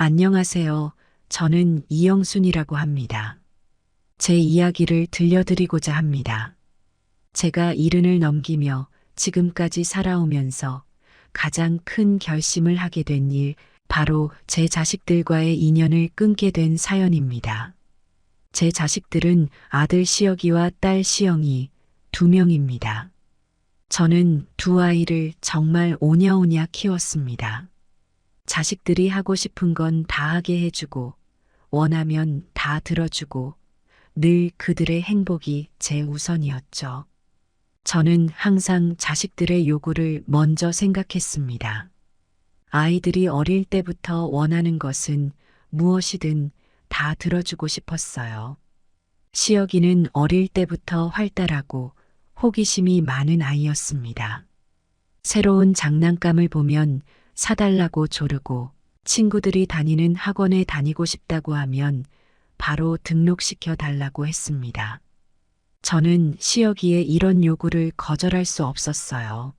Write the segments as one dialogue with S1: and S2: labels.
S1: 안녕하세요. 저는 이영순이라고 합니다. 제 이야기를 들려드리고자 합니다. 제가 70을 넘기며 지금까지 살아오면서 가장 큰 결심을 하게 된 일, 바로 제 자식들과의 인연을 끊게 된 사연입니다. 제 자식들은 아들 시혁이와 딸 시영이 2명입니다. 저는 두 아이를 정말 오냐오냐 키웠습니다. 자식들이 하고 싶은 건 다 하게 해주고, 원하면 다 들어주고, 늘 그들의 행복이 제 우선이었죠. 저는 항상 자식들의 요구를 먼저 생각했습니다. 아이들이 어릴 때부터 원하는 것은 무엇이든 다 들어주고 싶었어요. 시혁이는 어릴 때부터 활달하고 호기심이 많은 아이였습니다. 새로운 장난감을 보면 사달라고 조르고, 친구들이 다니는 학원에 다니고 싶다고 하면 바로 등록시켜 달라고 했습니다. 저는 시혁이의 이런 요구를 거절할 수 없었어요.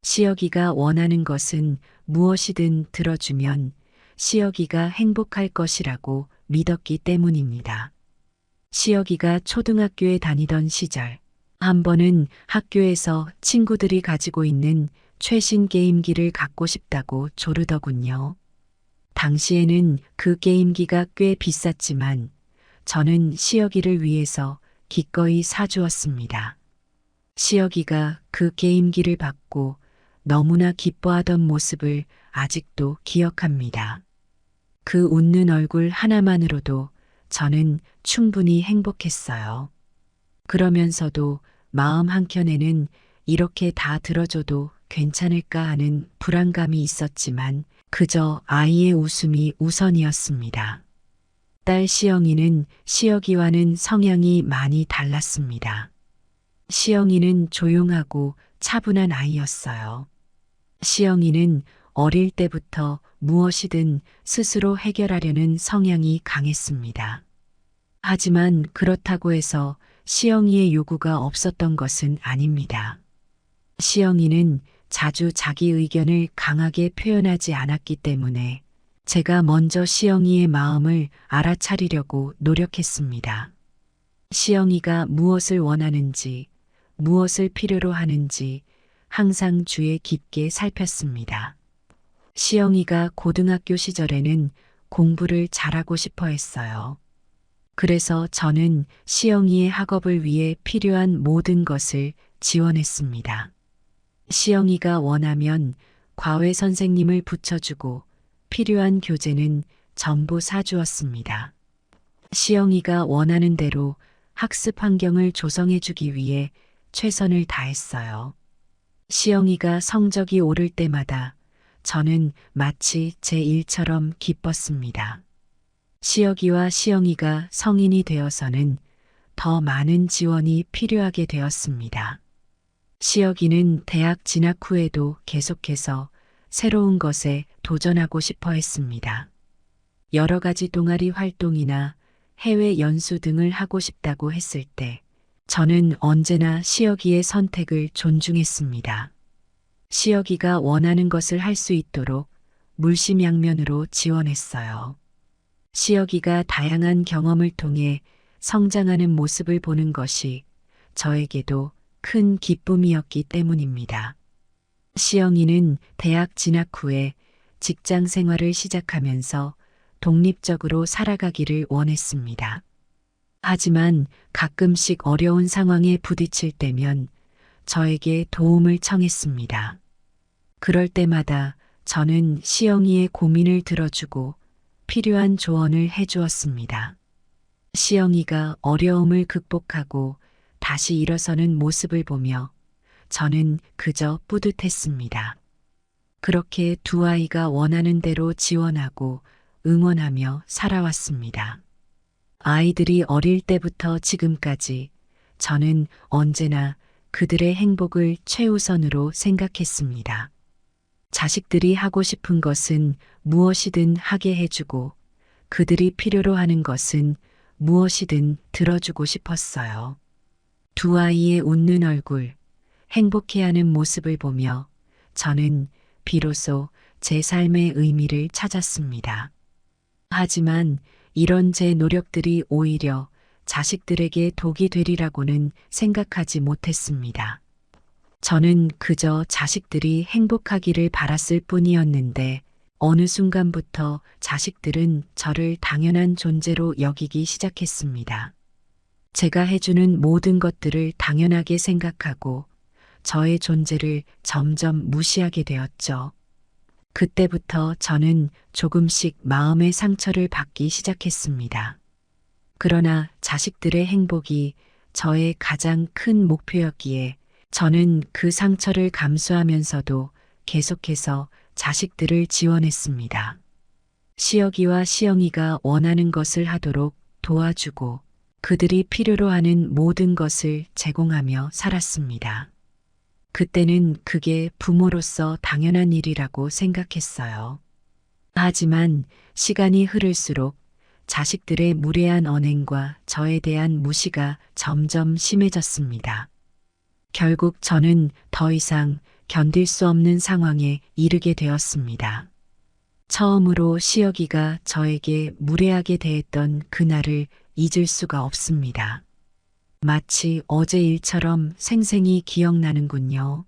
S1: 시혁이가 원하는 것은 무엇이든 들어주면 시혁이가 행복할 것이라고 믿었기 때문입니다. 시혁이가 초등학교에 다니던 시절, 한 번은 학교에서 친구들이 가지고 있는 최신 게임기를 갖고 싶다고 조르더군요. 당시에는 그 게임기가 꽤 비쌌지만 저는 시혁이를 위해서 기꺼이 사주었습니다. 시혁이가 그 게임기를 받고 너무나 기뻐하던 모습을 아직도 기억합니다. 그 웃는 얼굴 하나만으로도 저는 충분히 행복했어요. 그러면서도 마음 한켠에는 이렇게 다 들어줘도 괜찮을까 하는 불안감이 있었지만 그저 아이의 웃음이 우선이었습니다. 딸 시영이는 시혁이와는 성향이 많이 달랐습니다. 시영이는 조용하고 차분한 아이였어요. 시영이는 어릴 때부터 무엇이든 스스로 해결하려는 성향이 강했습니다. 하지만 그렇다고 해서 시영이의 요구가 없었던 것은 아닙니다. 시영이는 자주 자기 의견을 강하게 표현하지 않았기 때문에 제가 먼저 시영이의 마음을 알아차리려고 노력했습니다. 시영이가 무엇을 원하는지, 무엇을 필요로 하는지 항상 주의 깊게 살폈습니다. 시영이가 고등학교 시절에는 공부를 잘하고 싶어 했어요. 그래서 저는 시영이의 학업을 위해 필요한 모든 것을 지원했습니다. 시영이가 원하면 과외 선생님을 붙여주고 필요한 교재는 전부 사주었습니다. 시영이가 원하는 대로 학습 환경을 조성해주기 위해 최선을 다했어요. 시영이가 성적이 오를 때마다 저는 마치 제 일처럼 기뻤습니다. 시혁이와 시영이가 성인이 되어서는 더 많은 지원이 필요하게 되었습니다. 시혁이는 대학 진학 후에도 계속해서 새로운 것에 도전하고 싶어 했습니다. 여러 가지 동아리 활동이나 해외 연수 등을 하고 싶다고 했을 때 저는 언제나 시혁이의 선택을 존중했습니다. 시혁이가 원하는 것을 할 수 있도록 물심양면으로 지원했어요. 시혁이가 다양한 경험을 통해 성장하는 모습을 보는 것이 저에게도 큰 기쁨이었기 때문입니다. 시영이는 대학 진학 후에 직장 생활을 시작하면서 독립적으로 살아가기를 원했습니다. 하지만 가끔씩 어려운 상황에 부딪힐 때면 저에게 도움을 청했습니다. 그럴 때마다 저는 시영이의 고민을 들어주고 필요한 조언을 해주었습니다. 시영이가 어려움을 극복하고 다시 일어서는 모습을 보며 저는 그저 뿌듯했습니다. 그렇게 두 아이가 원하는 대로 지원하고 응원하며 살아왔습니다. 아이들이 어릴 때부터 지금까지 저는 언제나 그들의 행복을 최우선으로 생각했습니다. 자식들이 하고 싶은 것은 무엇이든 하게 해주고 그들이 필요로 하는 것은 무엇이든 들어주고 싶었어요. 두 아이의 웃는 얼굴, 행복해하는 모습을 보며 저는 비로소 제 삶의 의미를 찾았습니다. 하지만 이런 제 노력들이 오히려 자식들에게 독이 되리라고는 생각하지 못했습니다. 저는 그저 자식들이 행복하기를 바랐을 뿐이었는데 어느 순간부터 자식들은 저를 당연한 존재로 여기기 시작했습니다. 제가 해주는 모든 것들을 당연하게 생각하고 저의 존재를 점점 무시하게 되었죠. 그때부터 저는 조금씩 마음의 상처를 받기 시작했습니다. 그러나 자식들의 행복이 저의 가장 큰 목표였기에 저는 그 상처를 감수하면서도 계속해서 자식들을 지원했습니다. 시혁이와 시영이가 원하는 것을 하도록 도와주고 그들이 필요로 하는 모든 것을 제공하며 살았습니다. 그때는 그게 부모로서 당연한 일이라고 생각했어요. 하지만 시간이 흐를수록 자식들의 무례한 언행과 저에 대한 무시가 점점 심해졌습니다. 결국 저는 더 이상 견딜 수 없는 상황에 이르게 되었습니다. 처음으로 시혁이가 저에게 무례하게 대했던 그날을 잊을 수가 없습니다. 마치 어제 일처럼 생생히 기억나는군요.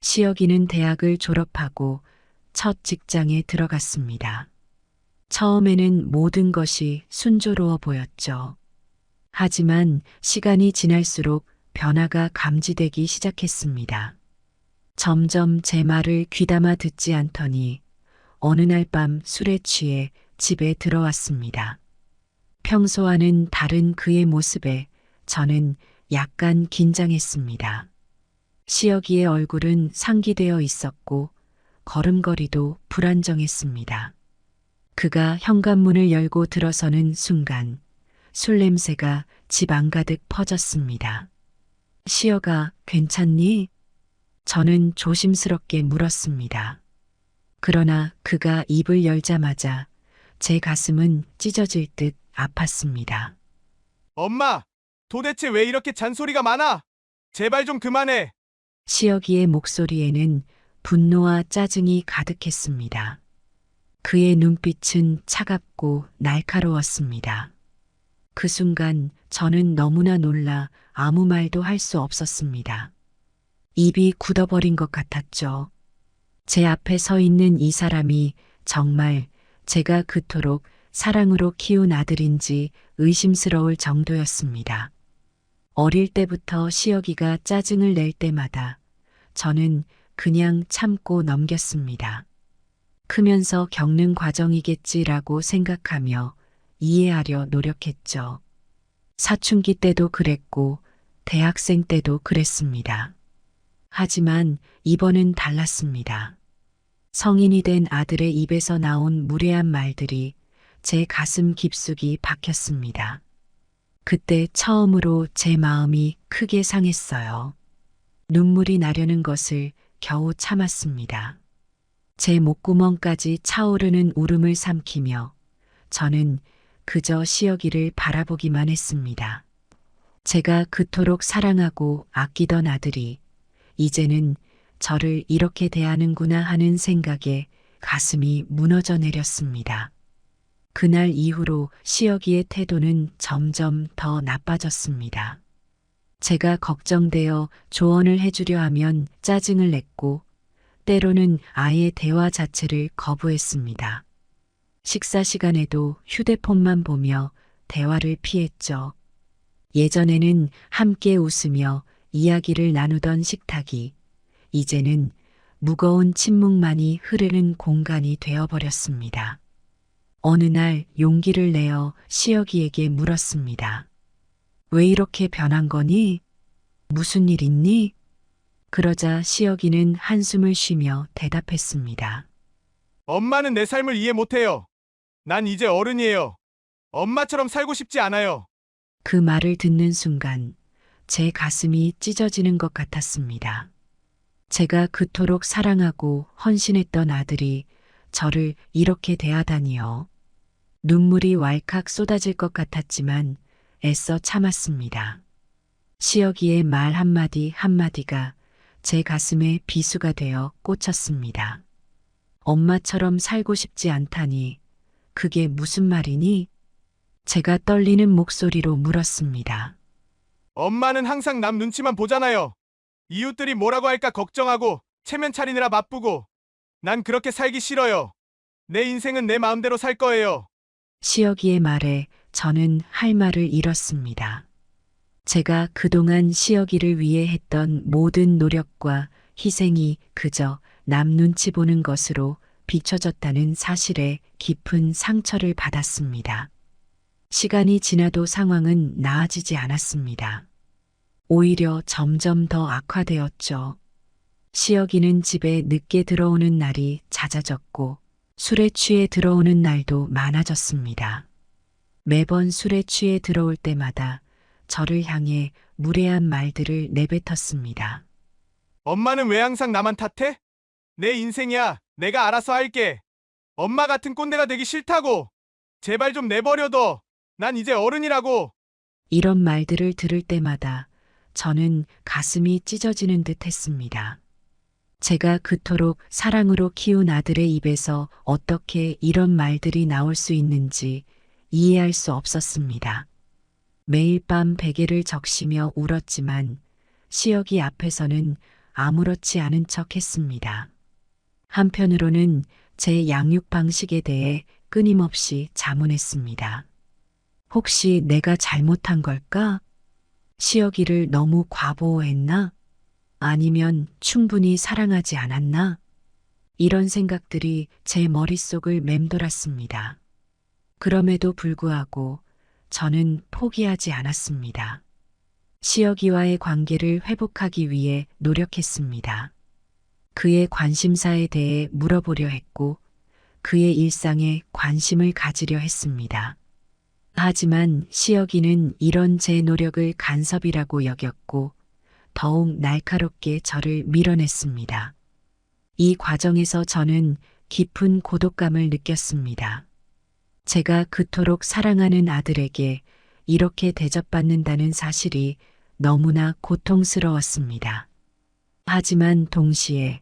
S1: 시혁이는 대학을 졸업하고 첫 직장에 들어갔습니다. 처음에는 모든 것이 순조로워 보였죠. 하지만 시간이 지날수록 변화가 감지되기 시작했습니다. 점점 제 말을 귀담아 듣지 않더니 어느 날 밤 술에 취해 집에 들어왔습니다. 평소와는 다른 그의 모습에 저는 약간 긴장했습니다. 시혁이의 얼굴은 상기되어 있었고 걸음걸이도 불안정했습니다. 그가 현관문을 열고 들어서는 순간 술 냄새가 집 안가득 퍼졌습니다. 시혁아, 괜찮니? 저는 조심스럽게 물었습니다. 그러나 그가 입을 열자마자 제 가슴은 찢어질 듯 아팠습니다.
S2: 엄마! 도대체 왜 이렇게 잔소리가 많아? 제발 좀 그만해!
S1: 시혁이의 목소리에는 분노와 짜증이 가득했습니다. 그의 눈빛은 차갑고 날카로웠습니다. 그 순간 저는 너무나 놀라 아무 말도 할 수 없었습니다. 입이 굳어버린 것 같았죠. 제 앞에 서 있는 이 사람이 정말 제가 그토록 사랑으로 키운 아들인지 의심스러울 정도였습니다. 어릴 때부터 시혁이가 짜증을 낼 때마다 저는 그냥 참고 넘겼습니다. 크면서 겪는 과정이겠지라고 생각하며 이해하려 노력했죠. 사춘기 때도 그랬고 대학생 때도 그랬습니다. 하지만 이번은 달랐습니다. 성인이 된 아들의 입에서 나온 무례한 말들이 제 가슴 깊숙이 박혔습니다. 그때 처음으로 제 마음이 크게 상했어요. 눈물이 나려는 것을 겨우 참았습니다. 제 목구멍까지 차오르는 울음을 삼키며 저는 그저 시혁이를 바라보기만 했습니다. 제가 그토록 사랑하고 아끼던 아들이 이제는 저를 이렇게 대하는구나 하는 생각에 가슴이 무너져 내렸습니다. 그날 이후로 시혁이의 태도는 점점 더 나빠졌습니다. 제가 걱정되어 조언을 해주려 하면 짜증을 냈고 때로는 아예 대화 자체를 거부했습니다. 식사 시간에도 휴대폰만 보며 대화를 피했죠. 예전에는 함께 웃으며 이야기를 나누던 식탁이 이제는 무거운 침묵만이 흐르는 공간이 되어버렸습니다. 어느 날 용기를 내어 시혁이에게 물었습니다. 왜 이렇게 변한 거니? 무슨 일 있니? 그러자 시혁이는 한숨을 쉬며 대답했습니다.
S2: 엄마는 내 삶을 이해 못해요. 난 이제 어른이에요. 엄마처럼 살고 싶지 않아요.
S1: 그 말을 듣는 순간 제 가슴이 찢어지는 것 같았습니다. 제가 그토록 사랑하고 헌신했던 아들이 저를 이렇게 대하다니요. 눈물이 왈칵 쏟아질 것 같았지만 애써 참았습니다. 시혁이의 말 한마디 한마디가 제 가슴에 비수가 되어 꽂혔습니다. 엄마처럼 살고 싶지 않다니 그게 무슨 말이니? 제가 떨리는 목소리로 물었습니다.
S2: 엄마는 항상 남 눈치만 보잖아요. 이웃들이 뭐라고 할까 걱정하고 체면 차리느라 바쁘고. 난 그렇게 살기 싫어요. 내 인생은 내 마음대로 살 거예요.
S1: 시어기의 말에 저는 할 말을 잃었습니다. 제가 그동안 시어기를 위해 했던 모든 노력과 희생이 그저 남 눈치 보는 것으로 비춰졌다는 사실에 깊은 상처를 받았습니다. 시간이 지나도 상황은 나아지지 않았습니다. 오히려 점점 더 악화되었죠. 시어기는 집에 늦게 들어오는 날이 잦아졌고 술에 취해 들어오는 날도 많아졌습니다. 매번 술에 취해 들어올 때마다 저를 향해 무례한 말들을 내뱉었습니다.
S2: 엄마는 왜 항상 나만 탓해? 내 인생이야. 내가 알아서 할게. 엄마 같은 꼰대가 되기 싫다고. 제발 좀 내버려둬. 난 이제 어른이라고.
S1: 이런 말들을 들을 때마다 저는 가슴이 찢어지는 듯 했습니다. 제가 그토록 사랑으로 키운 아들의 입에서 어떻게 이런 말들이 나올 수 있는지 이해할 수 없었습니다. 매일 밤 베개를 적시며 울었지만 시어기 앞에서는 아무렇지 않은 척 했습니다. 한편으로는 제 양육 방식에 대해 끊임없이 자문했습니다. 혹시 내가 잘못한 걸까? 시어기를 너무 과보호했나? 아니면 충분히 사랑하지 않았나? 이런 생각들이 제 머릿속을 맴돌았습니다. 그럼에도 불구하고 저는 포기하지 않았습니다. 시어기와의 관계를 회복하기 위해 노력했습니다. 그의 관심사에 대해 물어보려 했고 그의 일상에 관심을 가지려 했습니다. 하지만 시어기는 이런 제 노력을 간섭이라고 여겼고 더욱 날카롭게 저를 밀어냈습니다. 이 과정에서 저는 깊은 고독감을 느꼈습니다. 제가 그토록 사랑하는 아들에게 이렇게 대접받는다는 사실이 너무나 고통스러웠습니다. 하지만 동시에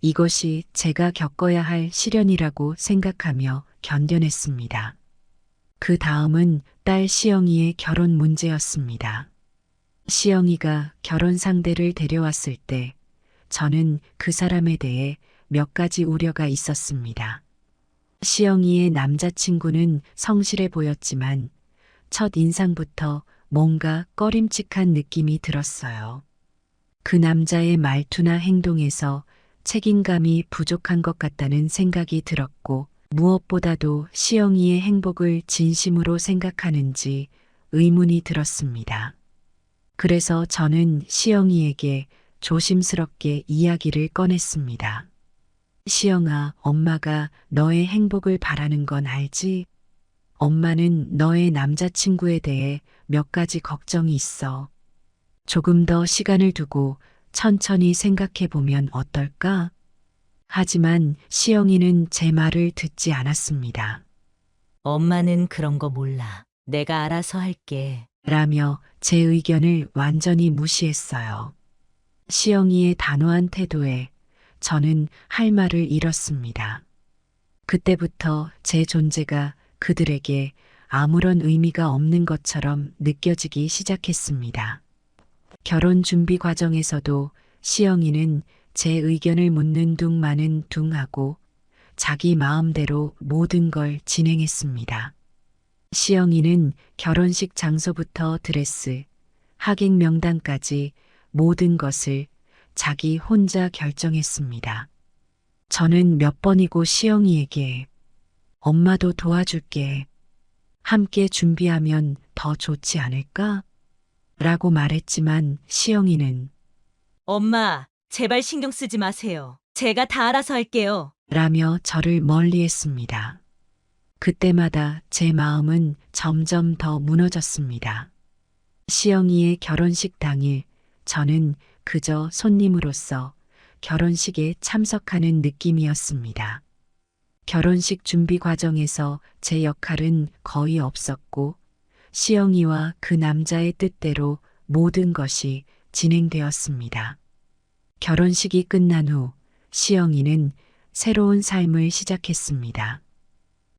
S1: 이것이 제가 겪어야 할 시련이라고 생각하며 견뎌냈습니다. 그 다음은 딸 시영이의 결혼 문제였습니다. 시영이가 결혼 상대를 데려왔을 때 저는 그 사람에 대해 몇 가지 우려가 있었습니다. 시영이의 남자친구는 성실해 보였지만 첫 인상부터 뭔가 꺼림칙한 느낌이 들었어요. 그 남자의 말투나 행동에서 책임감이 부족한 것 같다는 생각이 들었고 무엇보다도 시영이의 행복을 진심으로 생각하는지 의문이 들었습니다. 그래서 저는 시영이에게 조심스럽게 이야기를 꺼냈습니다. 시영아, 엄마가 너의 행복을 바라는 건 알지? 엄마는 너의 남자친구에 대해 몇 가지 걱정이 있어. 조금 더 시간을 두고 천천히 생각해 보면 어떨까? 하지만 시영이는 제 말을 듣지 않았습니다.
S3: 엄마는 그런 거 몰라. 내가 알아서 할게.
S1: 라며 제 의견을 완전히 무시했어요. 시영이의 단호한 태도에 저는 할 말을 잃었습니다. 그때부터 제 존재가 그들에게 아무런 의미가 없는 것처럼 느껴지기 시작했습니다. 결혼 준비 과정에서도 시영이는 제 의견을 묻는 둥 마는 둥 하고 자기 마음대로 모든 걸 진행했습니다. 시영이는 결혼식 장소부터 드레스, 하객 명단까지 모든 것을 자기 혼자 결정했습니다. 저는 몇 번이고 시영이에게 엄마도 도와줄게. 함께 준비하면 더 좋지 않을까? 라고 말했지만 시영이는
S3: 엄마, 제발 신경 쓰지 마세요. 제가 다 알아서 할게요.
S1: 라며 저를 멀리했습니다. 그때마다 제 마음은 점점 더 무너졌습니다. 시영이의 결혼식 당일 저는 그저 손님으로서 결혼식에 참석하는 느낌이었습니다. 결혼식 준비 과정에서 제 역할은 거의 없었고 시영이와 그 남자의 뜻대로 모든 것이 진행되었습니다. 결혼식이 끝난 후 시영이는 새로운 삶을 시작했습니다.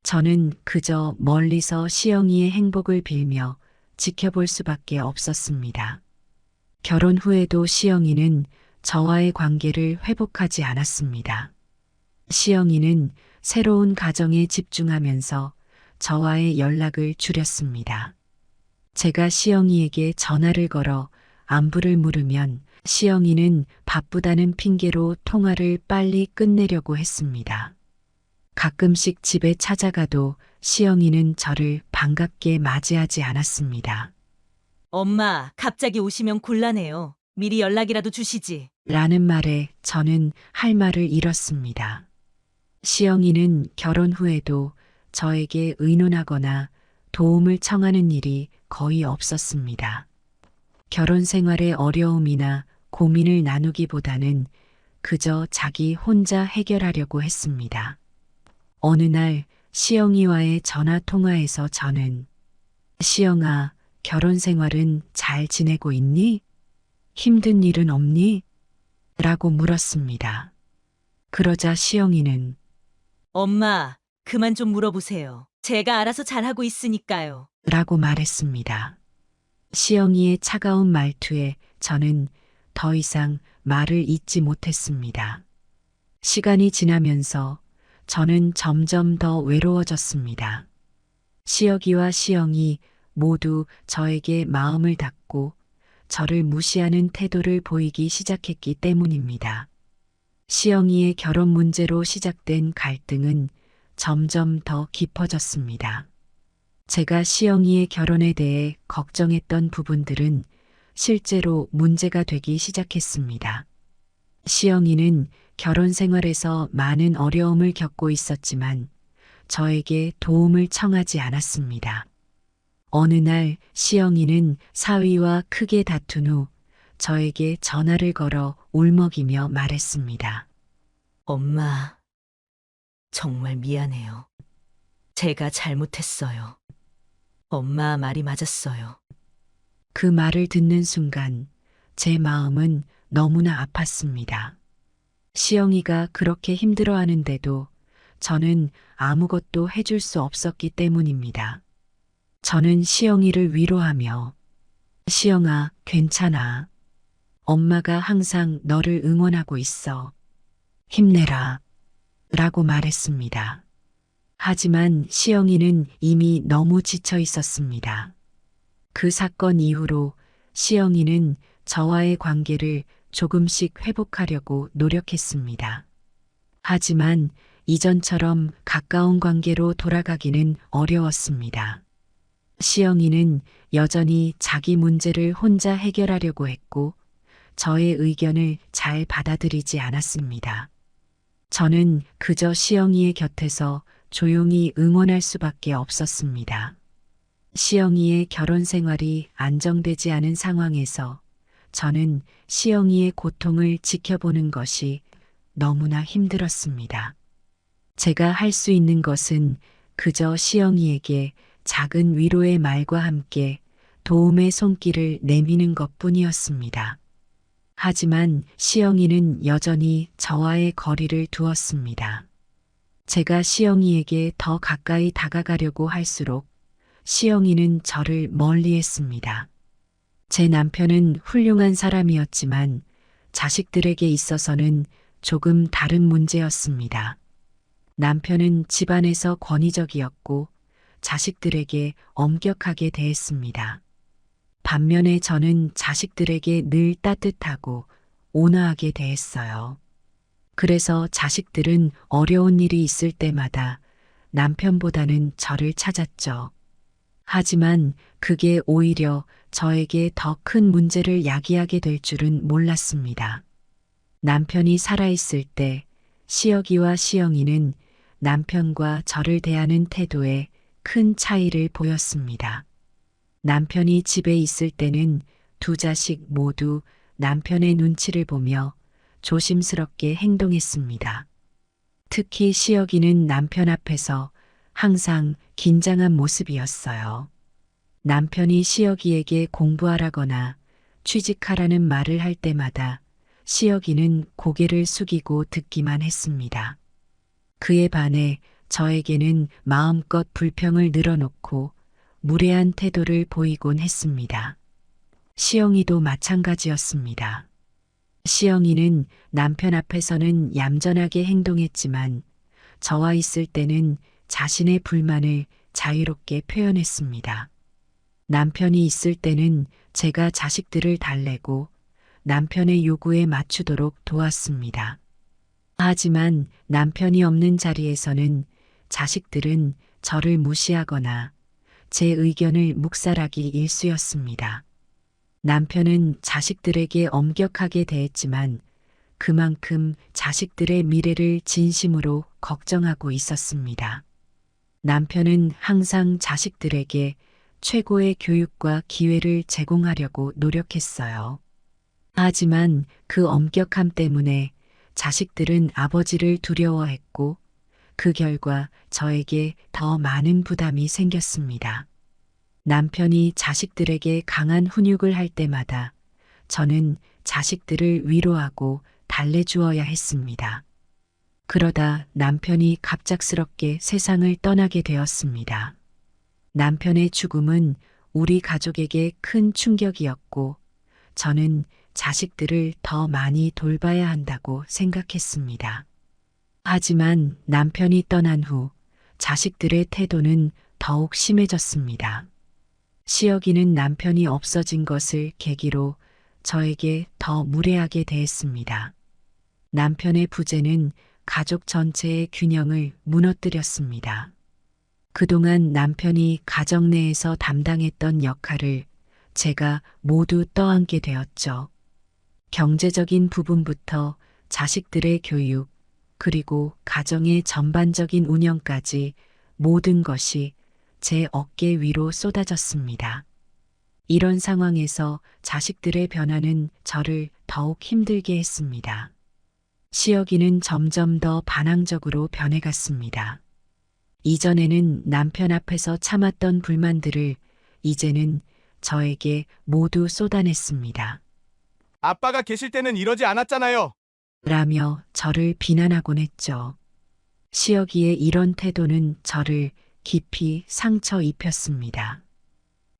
S1: 저는 그저 멀리서 시영이의 행복을 빌며 지켜볼 수밖에 없었습니다. 결혼 후에도 시영이는 저와의 관계를 회복하지 않았습니다. 시영이는 새로운 가정에 집중하면서 저와의 연락을 줄였습니다. 제가 시영이에게 전화를 걸어 안부를 물으면 시영이는 바쁘다는 핑계로 통화를 빨리 끝내려고 했습니다. 가끔씩 집에 찾아가도 시영이는 저를 반갑게 맞이하지 않았습니다.
S3: 엄마, 갑자기 오시면 곤란해요. 미리 연락이라도 주시지.
S1: 라는 말에 저는 할 말을 잃었습니다. 시영이는 결혼 후에도 저에게 의논하거나 도움을 청하는 일이 거의 없었습니다. 결혼 생활의 어려움이나 고민을 나누기보다는 그저 자기 혼자 해결하려고 했습니다. 어느 날 시영이와의 전화 통화에서 저는 시영아, 결혼 생활은 잘 지내고 있니? 힘든 일은 없니? 라고 물었습니다. 그러자 시영이는
S3: 엄마, 그만 좀 물어보세요. 제가 알아서 잘하고 있으니까요.
S1: 라고 말했습니다. 시영이의 차가운 말투에 저는 더 이상 말을 잇지 못했습니다. 시간이 지나면서 저는 점점 더 외로워졌습니다. 시혁이와 시영이 모두 저에게 마음을 닫고 저를 무시하는 태도를 보이기 시작했기 때문입니다. 시영이의 결혼 문제로 시작된 갈등은 점점 더 깊어졌습니다. 제가 시영이의 결혼에 대해 걱정했던 부분들은 실제로 문제가 되기 시작했습니다. 시영이는 결혼 생활에서 많은 어려움을 겪고 있었지만 저에게 도움을 청하지 않았습니다. 어느 날 시영이는 사위와 크게 다툰 후 저에게 전화를 걸어 울먹이며 말했습니다.
S3: 엄마, 정말 미안해요. 제가 잘못했어요. 엄마 말이 맞았어요.
S1: 그 말을 듣는 순간 제 마음은 너무나 아팠습니다. 시영이가 그렇게 힘들어하는데도 저는 아무것도 해줄 수 없었기 때문입니다. 저는 시영이를 위로하며 시영아, 괜찮아. 엄마가 항상 너를 응원하고 있어. 힘내라. 라고 말했습니다. 하지만 시영이는 이미 너무 지쳐 있었습니다. 그 사건 이후로 시영이는 저와의 관계를 조금씩 회복하려고 노력했습니다. 하지만 이전처럼 가까운 관계로 돌아가기는 어려웠습니다. 시영이는 여전히 자기 문제를 혼자 해결하려고 했고 저의 의견을 잘 받아들이지 않았습니다. 저는 그저 시영이의 곁에서 조용히 응원할 수밖에 없었습니다. 시영이의 결혼 생활이 안정되지 않은 상황에서 저는 시영이의 고통을 지켜보는 것이 너무나 힘들었습니다. 제가 할 수 있는 것은 그저 시영이에게 작은 위로의 말과 함께 도움의 손길을 내미는 것뿐이었습니다. 하지만 시영이는 여전히 저와의 거리를 두었습니다. 제가 시영이에게 더 가까이 다가가려고 할수록 시영이는 저를 멀리했습니다. 제 남편은 훌륭한 사람이었지만 자식들에게 있어서는 조금 다른 문제였습니다. 남편은 집안에서 권위적이었고 자식들에게 엄격하게 대했습니다. 반면에 저는 자식들에게 늘 따뜻하고 온화하게 대했어요. 그래서 자식들은 어려운 일이 있을 때마다 남편보다는 저를 찾았죠. 하지만 그게 오히려 저에게 더 큰 문제를 야기하게 될 줄은 몰랐습니다. 남편이 살아있을 때 시혁이와 시영이는 남편과 저를 대하는 태도에 큰 차이를 보였습니다. 남편이 집에 있을 때는 두 자식 모두 남편의 눈치를 보며 조심스럽게 행동했습니다. 특히 시혁이는 남편 앞에서 항상 긴장한 모습이었어요. 남편이 시혁이에게 공부하라거나 취직하라는 말을 할 때마다 시혁이는 고개를 숙이고 듣기만 했습니다. 그에 반해 저에게는 마음껏 불평을 늘어놓고 무례한 태도를 보이곤 했습니다. 시영이도 마찬가지였습니다. 시영이는 남편 앞에서는 얌전하게 행동했지만 저와 있을 때는 자신의 불만을 자유롭게 표현했습니다. 남편이 있을 때는 제가 자식들을 달래고 남편의 요구에 맞추도록 도왔습니다. 하지만 남편이 없는 자리에서는 자식들은 저를 무시하거나 제 의견을 묵살하기 일쑤였습니다. 남편은 자식들에게 엄격하게 대했지만 그만큼 자식들의 미래를 진심으로 걱정하고 있었습니다. 남편은 항상 자식들에게 최고의 교육과 기회를 제공하려고 노력했어요. 하지만 그 엄격함 때문에 자식들은 아버지를 두려워했고 그 결과 저에게 더 많은 부담이 생겼습니다. 남편이 자식들에게 강한 훈육을 할 때마다 저는 자식들을 위로하고 달래주어야 했습니다. 그러다 남편이 갑작스럽게 세상을 떠나게 되었습니다. 남편의 죽음은 우리 가족에게 큰 충격이었고 저는 자식들을 더 많이 돌봐야 한다고 생각했습니다. 하지만 남편이 떠난 후 자식들의 태도는 더욱 심해졌습니다. 시혁이는 남편이 없어진 것을 계기로 저에게 더 무례하게 대했습니다. 남편의 부재는 가족 전체의 균형을 무너뜨렸습니다. 그동안 남편이 가정 내에서 담당했던 역할을 제가 모두 떠안게 되었죠. 경제적인 부분부터 자식들의 교육, 그리고 가정의 전반적인 운영까지 모든 것이 제 어깨 위로 쏟아졌습니다. 이런 상황에서 자식들의 변화는 저를 더욱 힘들게 했습니다. 시혁이는 점점 더 반항적으로 변해갔습니다. 이전에는 남편 앞에서 참았던 불만들을 이제는 저에게 모두 쏟아냈습니다.
S2: 아빠가 계실 때는 이러지 않았잖아요.
S1: 라며 저를 비난하곤 했죠. 시혁이의 이런 태도는 저를 깊이 상처 입혔습니다.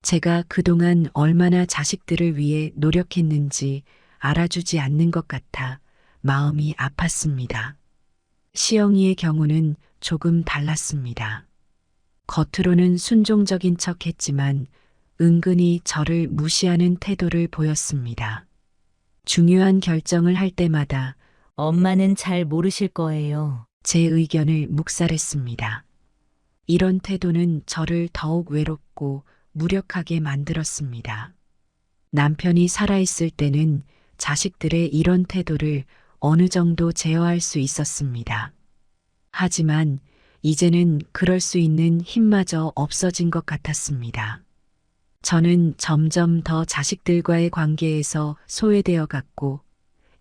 S1: 제가 그동안 얼마나 자식들을 위해 노력했는지 알아주지 않는 것 같아 마음이 아팠습니다. 시영이의 경우는 조금 달랐습니다. 겉으로는 순종적인 척 했지만 은근히 저를 무시하는 태도를 보였습니다. 중요한 결정을 할 때마다
S3: 엄마는 잘 모르실 거예요.
S1: 제 의견을 묵살했습니다. 이런 태도는 저를 더욱 외롭고 무력하게 만들었습니다. 남편이 살아있을 때는 자식들의 이런 태도를 어느 정도 제어할 수 있었습니다. 하지만 이제는 그럴 수 있는 힘마저 없어진 것 같았습니다. 저는 점점 더 자식들과의 관계에서 소외되어 갔고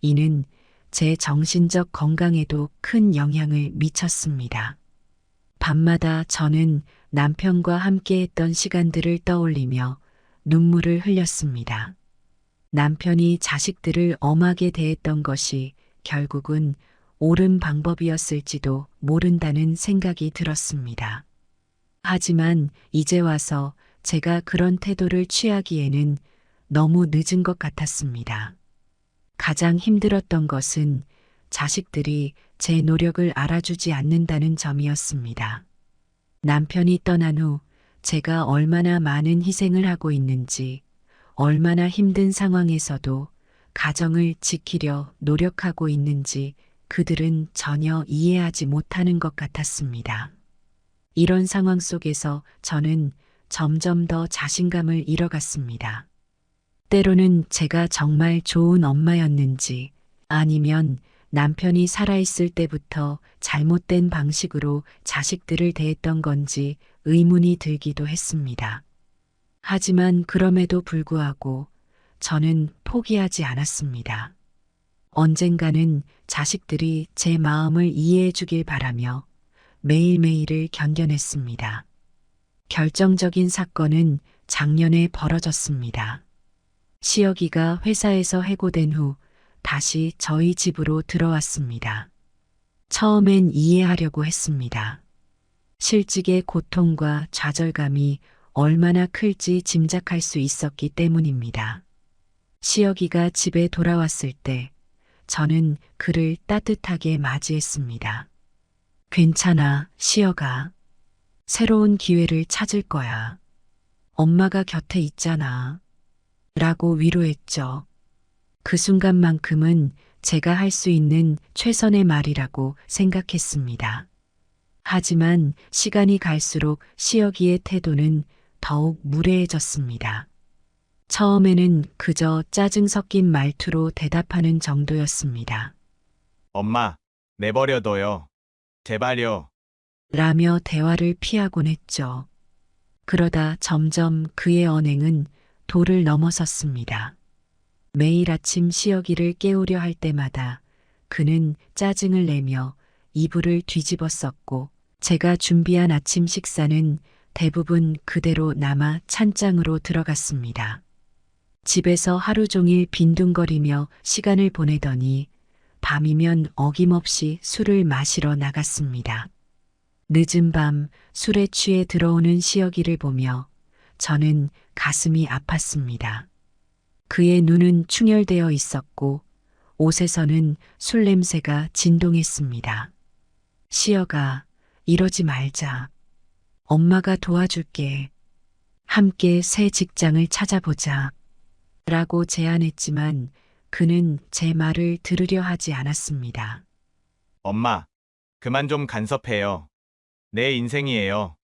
S1: 이는 제 정신적 건강에도 큰 영향을 미쳤습니다. 밤마다 저는 남편과 함께했던 시간들을 떠올리며 눈물을 흘렸습니다. 남편이 자식들을 엄하게 대했던 것이 결국은 옳은 방법이었을지도 모른다는 생각이 들었습니다. 하지만 이제 와서 제가 그런 태도를 취하기에는 너무 늦은 것 같았습니다. 가장 힘들었던 것은 자식들이 제 노력을 알아주지 않는다는 점이었습니다. 남편이 떠난 후 제가 얼마나 많은 희생을 하고 있는지, 얼마나 힘든 상황에서도 가정을 지키려 노력하고 있는지 그들은 전혀 이해하지 못하는 것 같았습니다. 이런 상황 속에서 저는 점점 더 자신감을 잃어갔습니다. 때로는 제가 정말 좋은 엄마였는지 아니면 남편이 살아있을 때부터 잘못된 방식으로 자식들을 대했던 건지 의문이 들기도 했습니다. 하지만 그럼에도 불구하고 저는 포기하지 않았습니다. 언젠가는 자식들이 제 마음을 이해해 주길 바라며 매일매일을 견뎌냈습니다. 결정적인 사건은 작년에 벌어졌습니다. 시혁이가 회사에서 해고된 후 다시 저희 집으로 들어왔습니다. 처음엔 이해하려고 했습니다. 실직의 고통과 좌절감이 얼마나 클지 짐작할 수 있었기 때문입니다. 시어기가 집에 돌아왔을 때 저는 그를 따뜻하게 맞이했습니다. 괜찮아, 시어가. 새로운 기회를 찾을 거야. 엄마가 곁에 있잖아. 라고 위로했죠. 그 순간만큼은 제가 할 수 있는 최선의 말이라고 생각했습니다. 하지만 시간이 갈수록 시어기의 태도는 더욱 무례해졌습니다. 처음에는 그저 짜증 섞인 말투로 대답하는 정도였습니다.
S2: 엄마, 내버려둬요. 제발요.
S1: 라며 대화를 피하곤 했죠. 그러다 점점 그의 언행은 도를 넘어섰습니다. 매일 아침 시어기를 깨우려 할 때마다 그는 짜증을 내며 이불을 뒤집었었고 제가 준비한 아침 식사는 대부분 그대로 남아 찬장으로 들어갔습니다. 집에서 하루 종일 빈둥거리며 시간을 보내더니 밤이면 어김없이 술을 마시러 나갔습니다. 늦은 밤 술에 취해 들어오는 시어기를 보며 저는 가슴이 아팠습니다. 그의 눈은 충혈되어 있었고 옷에서는 술 냄새가 진동했습니다. 시어가, 이러지 말자. 엄마가 도와줄게. 함께 새 직장을 찾아보자. 라고 제안했지만 그는 제 말을 들으려 하지 않았습니다.
S2: 엄마, 그만 좀 간섭해요. 내 인생이에요.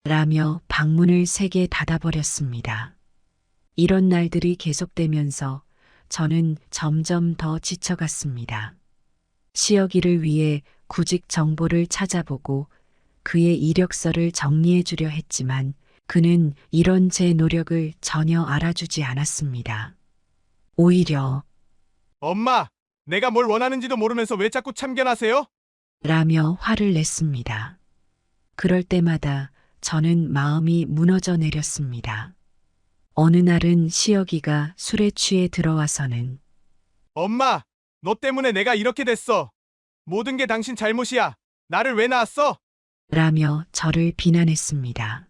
S1: 라며 방문을 세게 닫아버렸습니다. 이런 날들이 계속되면서 저는 점점 더 지쳐갔습니다. 시어기를 위해 구직 정보를 찾아보고 그의 이력서를 정리해 주려 했지만 그는 이런 제 노력을 전혀 알아주지 않았습니다. 오히려
S2: 엄마, 내가 뭘 원하는지도 모르면서 왜 자꾸 참견하세요?
S1: 라며 화를 냈습니다. 그럴 때마다 저는 마음이 무너져 내렸습니다. 어느 날은 시어기가 술에 취해 들어와서는
S2: 엄마, 너 때문에 내가 이렇게 됐어. 모든 게 당신 잘못이야. 나를 왜 낳았어?
S1: 라며 저를 비난했습니다.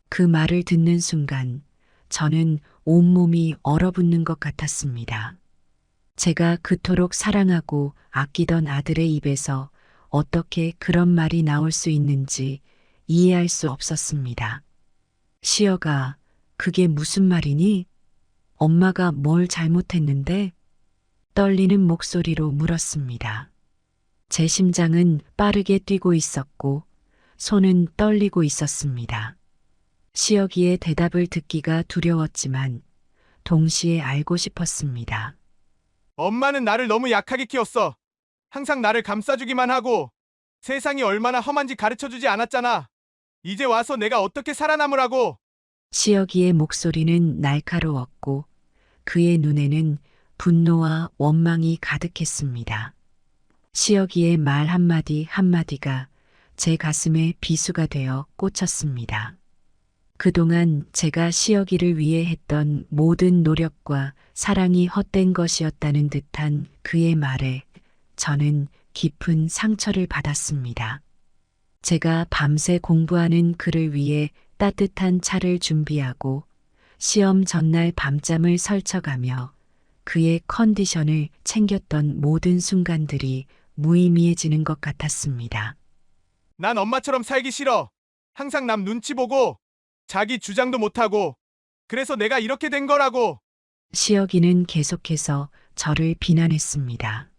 S1: 그 말을 듣는 순간 저는 온몸이 얼어붙는 것 같았습니다. 제가 그토록 사랑하고 아끼던 아들의 입에서 어떻게 그런 말이 나올 수 있는지 이해할 수 없었습니다. 시어가, 그게 무슨 말이니? 엄마가 뭘 잘못했는데? 떨리는 목소리로 물었습니다. 제 심장은 빠르게 뛰고 있었고 손은 떨리고 있었습니다. 시어기의 대답을 듣기가 두려웠지만 동시에 알고 싶었습니다.
S2: 엄마는 나를 너무 약하게 키웠어. 항상 나를 감싸주기만 하고 세상이 얼마나 험한지 가르쳐주지 않았잖아. 이제 와서 내가 어떻게 살아남으라고.
S1: 시어기의 목소리는 날카로웠고 그의 눈에는 분노와 원망이 가득했습니다. 시어기의 말 한마디 한마디가 제 가슴에 비수가 되어 꽂혔습니다. 그동안 제가 시어기를 위해 했던 모든 노력과 사랑이 헛된 것이었다는 듯한 그의 말에 저는 깊은 상처를 받았습니다. 제가 밤새 공부하는 그를 위해 따뜻한 차를 준비하고 시험 전날 밤잠을 설쳐가며 그의 컨디션을 챙겼던 모든 순간들이 무의미해지는 것 같았습니다.
S2: 난 엄마처럼 살기 싫어. 항상 남 눈치 보고 자기 주장도 못하고 그래서 내가 이렇게 된 거라고.
S1: 시어기는 계속해서 저를 비난했습니다.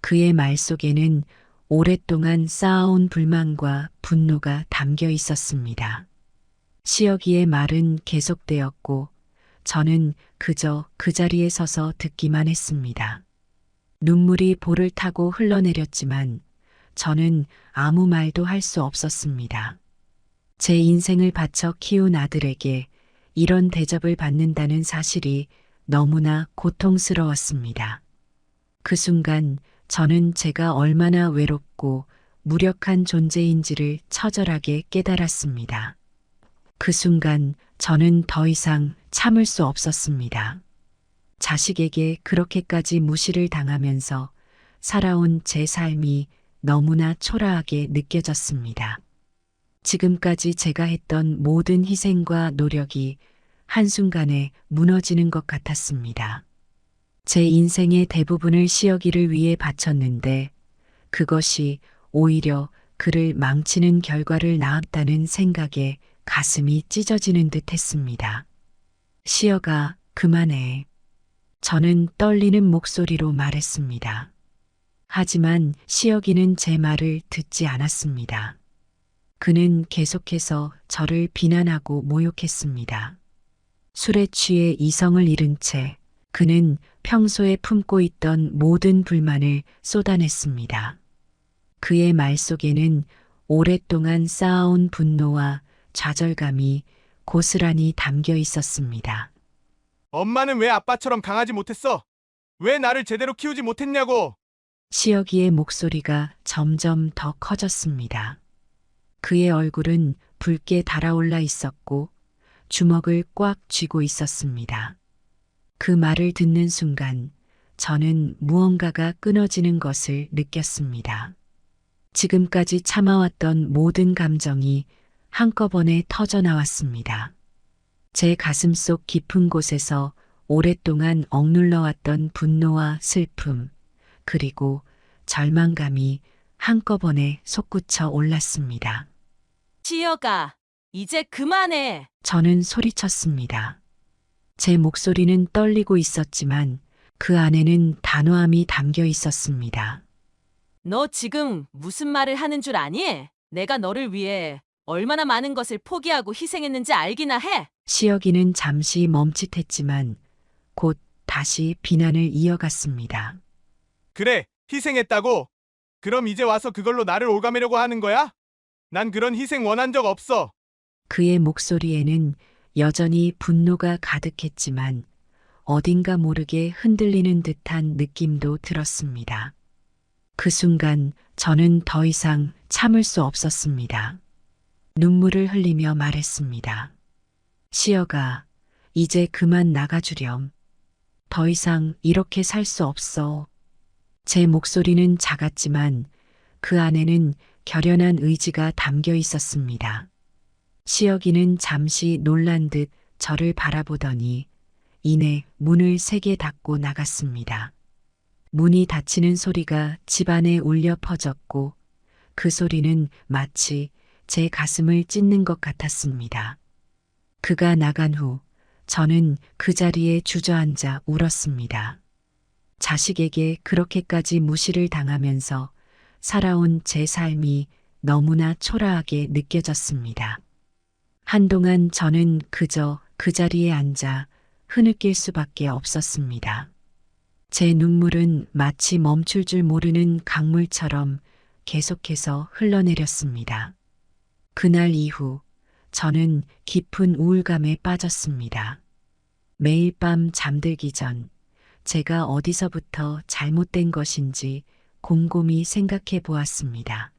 S1: 그의 말 속에는 오랫동안 쌓아온 불만과 분노가 담겨 있었습니다. 시어기의 말은 계속되었고 저는 그저 그 자리에 서서 듣기만 했습니다. 눈물이 볼을 타고 흘러내렸지만 저는 아무 말도 할 수 없었습니다. 제 인생을 바쳐 키운 아들에게 이런 대접을 받는다는 사실이 너무나 고통스러웠습니다. 그 순간 저는 제가 얼마나 외롭고 무력한 존재인지를 처절하게 깨달았습니다. 그 순간 저는 더 이상 참을 수 없었습니다. 자식에게 그렇게까지 무시를 당하면서 살아온 제 삶이 너무나 초라하게 느껴졌습니다. 지금까지 제가 했던 모든 희생과 노력이 한순간에 무너지는 것 같았습니다. 제 인생의 대부분을 시어기를 위해 바쳤는데 그것이 오히려 그를 망치는 결과를 낳았다는 생각에 가슴이 찢어지는 듯 했습니다. 시어가, 그만해. 저는 떨리는 목소리로 말했습니다. 하지만 시어기는 제 말을 듣지 않았습니다. 그는 계속해서 저를 비난하고 모욕했습니다. 술에 취해 이성을 잃은 채 그는 평소에 품고 있던 모든 불만을 쏟아냈습니다. 그의 말 속에는 오랫동안 쌓아온 분노와 좌절감이 고스란히 담겨 있었습니다.
S2: 엄마는 왜 아빠처럼 강하지 못했어? 왜 나를 제대로 키우지 못했냐고!
S1: 시어기의 목소리가 점점 더 커졌습니다. 그의 얼굴은 붉게 달아올라 있었고 주먹을 꽉 쥐고 있었습니다. 그 말을 듣는 순간 저는 무언가가 끊어지는 것을 느꼈습니다. 지금까지 참아왔던 모든 감정이 한꺼번에 터져 나왔습니다. 제 가슴속 깊은 곳에서 오랫동안 억눌러왔던 분노와 슬픔, 그리고 절망감이 한꺼번에 솟구쳐 올랐습니다.
S3: 시어가, 이제 그만해.
S1: 저는 소리쳤습니다. 제 목소리는 떨리고 있었지만 그 안에는 단호함이 담겨 있었습니다.
S3: 너 지금 무슨 말을 하는 줄 아니? 내가 너를 위해 얼마나 많은 것을 포기하고 희생했는지 알기나 해.
S1: 시어기는 잠시 멈칫했지만 곧 다시 비난을 이어갔습니다.
S2: 그래, 희생했다고? 그럼 이제 와서 그걸로 나를 올가매려고 하는 거야? 난 그런 희생 원한 적 없어.
S1: 그의 목소리에는 여전히 분노가 가득했지만 어딘가 모르게 흔들리는 듯한 느낌도 들었습니다. 그 순간 저는 더 이상 참을 수 없었습니다. 눈물을 흘리며 말했습니다. 시어가, 이제 그만 나가주렴. 더 이상 이렇게 살 수 없어. 제 목소리는 작았지만 그 안에는 결연한 의지가 담겨 있었습니다. 시어기는 잠시 놀란 듯 저를 바라보더니 이내 문을 세게 닫고 나갔습니다. 문이 닫히는 소리가 집안에 울려 퍼졌고 그 소리는 마치 제 가슴을 찢는 것 같았습니다. 그가 나간 후 저는 그 자리에 주저앉아 울었습니다. 자식에게 그렇게까지 무시를 당하면서 살아온 제 삶이 너무나 초라하게 느껴졌습니다. 한동안 저는 그저 그 자리에 앉아 흐느낄 수밖에 없었습니다. 제 눈물은 마치 멈출 줄 모르는 강물처럼 계속해서 흘러내렸습니다. 그날 이후 저는 깊은 우울감에 빠졌습니다. 매일 밤 잠들기 전 제가 어디서부터 잘못된 것인지 곰곰이 생각해 보았습니다.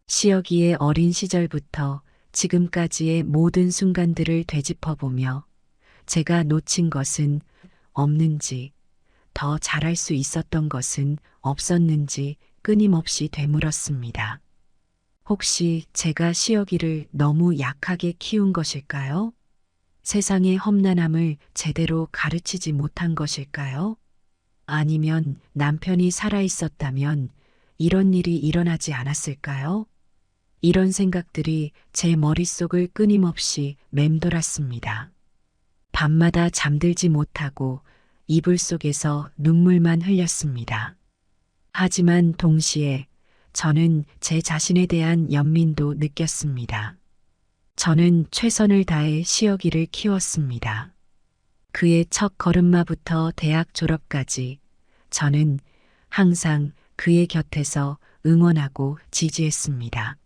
S1: 시어기의 어린 시절부터 지금까지의 모든 순간들을 되짚어보며 제가 놓친 것은 없는지, 더 잘할 수 있었던 것은 없었는지 끊임없이 되물었습니다. 혹시 제가 시어기를 너무 약하게 키운 것일까요? 세상의 험난함을 제대로 가르치지 못한 것일까요? 아니면 남편이 살아있었다면 이런 일이 일어나지 않았을까요? 이런 생각들이 제 머릿속을 끊임없이 맴돌았습니다. 밤마다 잠들지 못하고 이불 속에서 눈물만 흘렸습니다. 하지만 동시에 저는 제 자신에 대한 연민도 느꼈습니다. 저는 최선을 다해 시어기를 키웠습니다. 그의 첫 걸음마부터 대학 졸업까지 저는 항상 그의 곁에서 응원하고 지지했습니다.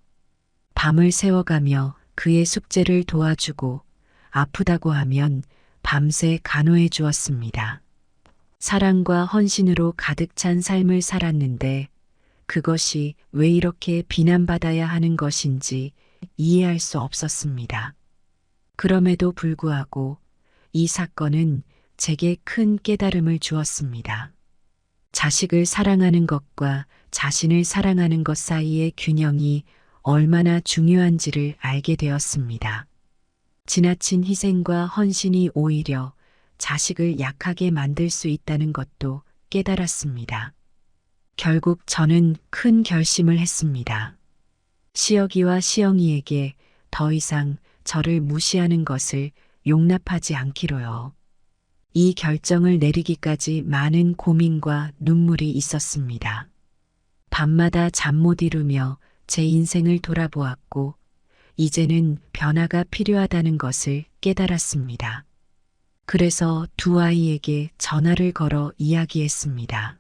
S1: 밤을 새워가며 그의 숙제를 도와주고 아프다고 하면 밤새 간호해 주었습니다. 사랑과 헌신으로 가득 찬 삶을 살았는데 그것이 왜 이렇게 비난받아야 하는 것인지 이해할 수 없었습니다. 그럼에도 불구하고 이 사건은 제게 큰 깨달음을 주었습니다. 자식을 사랑하는 것과 자신을 사랑하는 것 사이의 균형이 얼마나 중요한지를 알게 되었습니다. 지나친 희생과 헌신이 오히려 자식을 약하게 만들 수 있다는 것도 깨달았습니다. 결국 저는 큰 결심을 했습니다. 시혁이와 시영이에게 더 이상 저를 무시하는 것을 용납하지 않기로요. 이 결정을 내리기까지 많은 고민과 눈물이 있었습니다. 밤마다 잠 못 이루며 제 인생을 돌아보았고, 이제는 변화가 필요하다는 것을 깨달았습니다. 그래서 두 아이에게 전화를 걸어 이야기했습니다.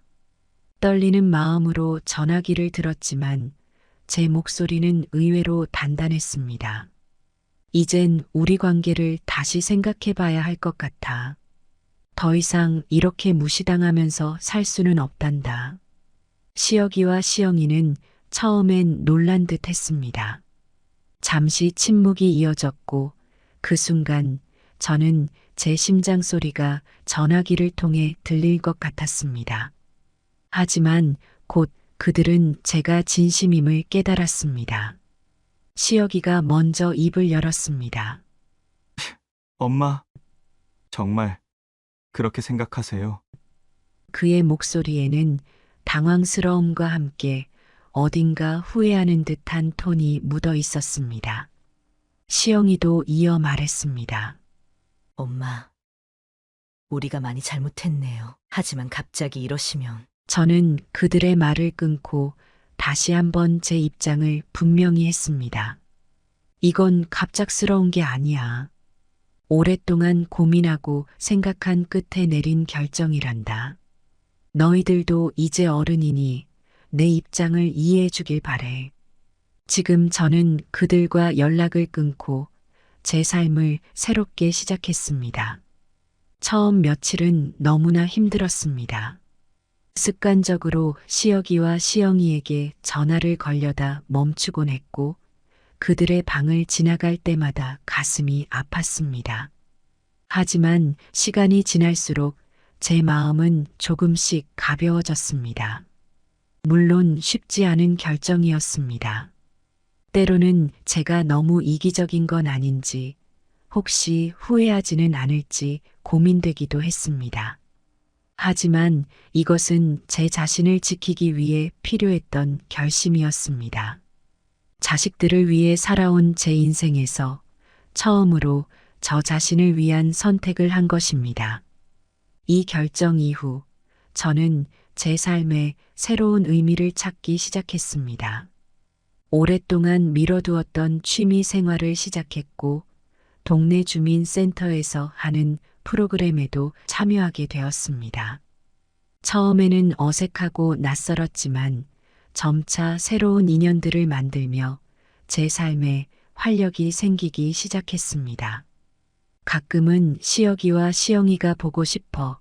S1: 떨리는 마음으로 전화기를 들었지만 제 목소리는 의외로 단단했습니다. 이젠 우리 관계를 다시 생각해 봐야 할 것 같아. 더 이상 이렇게 무시당하면서 살 수는 없단다. 시혁이와 시영이는 처음엔 놀란 듯 했습니다. 잠시 침묵이 이어졌고 그 순간 저는 제 심장 소리가 전화기를 통해 들릴 것 같았습니다. 하지만 곧 그들은 제가 진심임을 깨달았습니다. 시혁이가 먼저 입을 열었습니다.
S2: 엄마, 정말 그렇게 생각하세요?
S1: 그의 목소리에는 당황스러움과 함께 어딘가 후회하는 듯한 톤이 묻어 있었습니다. 시영이도 이어 말했습니다.
S3: 엄마, 우리가 많이 잘못했네요. 하지만 갑자기 이러시면.
S1: 저는 그들의 말을 끊고 다시 한번 제 입장을 분명히 했습니다. 이건 갑작스러운 게 아니야. 오랫동안 고민하고 생각한 끝에 내린 결정이란다. 너희들도 이제 어른이니 내 입장을 이해해 주길 바래. 지금 저는 그들과 연락을 끊고 제 삶을 새롭게 시작했습니다. 처음 며칠은 너무나 힘들었습니다. 습관적으로 시혁이와 시영이에게 전화를 걸려다 멈추곤 했고 그들의 방을 지나갈 때마다 가슴이 아팠습니다. 하지만 시간이 지날수록 제 마음은 조금씩 가벼워졌습니다. 물론 쉽지 않은 결정이었습니다. 때로는 제가 너무 이기적인 건 아닌지, 혹시 후회하지는 않을지 고민되기도 했습니다. 하지만 이것은 제 자신을 지키기 위해 필요했던 결심이었습니다. 자식들을 위해 살아온 제 인생에서 처음으로 저 자신을 위한 선택을 한 것입니다. 이 결정 이후 저는 제 삶에 새로운 의미를 찾기 시작했습니다. 오랫동안 미뤄두었던 취미 생활을 시작했고 동네 주민센터에서 하는 프로그램에도 참여하게 되었습니다. 처음에는 어색하고 낯설었지만 점차 새로운 인연들을 만들며 제 삶에 활력이 생기기 시작했습니다. 가끔은 시혁이와 시영이가 보고 싶어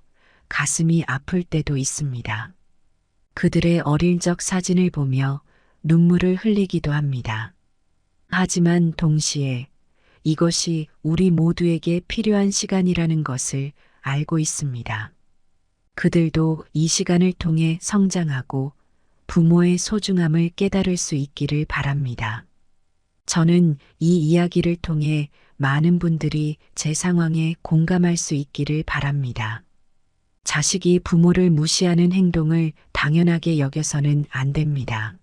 S1: 가슴이 아플 때도 있습니다. 그들의 어릴 적 사진을 보며 눈물을 흘리기도 합니다. 하지만 동시에 이것이 우리 모두에게 필요한 시간이라는 것을 알고 있습니다. 그들도 이 시간을 통해 성장하고 부모의 소중함을 깨달을 수 있기를 바랍니다. 저는 이 이야기를 통해 많은 분들이 제 상황에 공감할 수 있기를 바랍니다. 자식이 부모를 무시하는 행동을 당연하게 여겨서는 안 됩니다.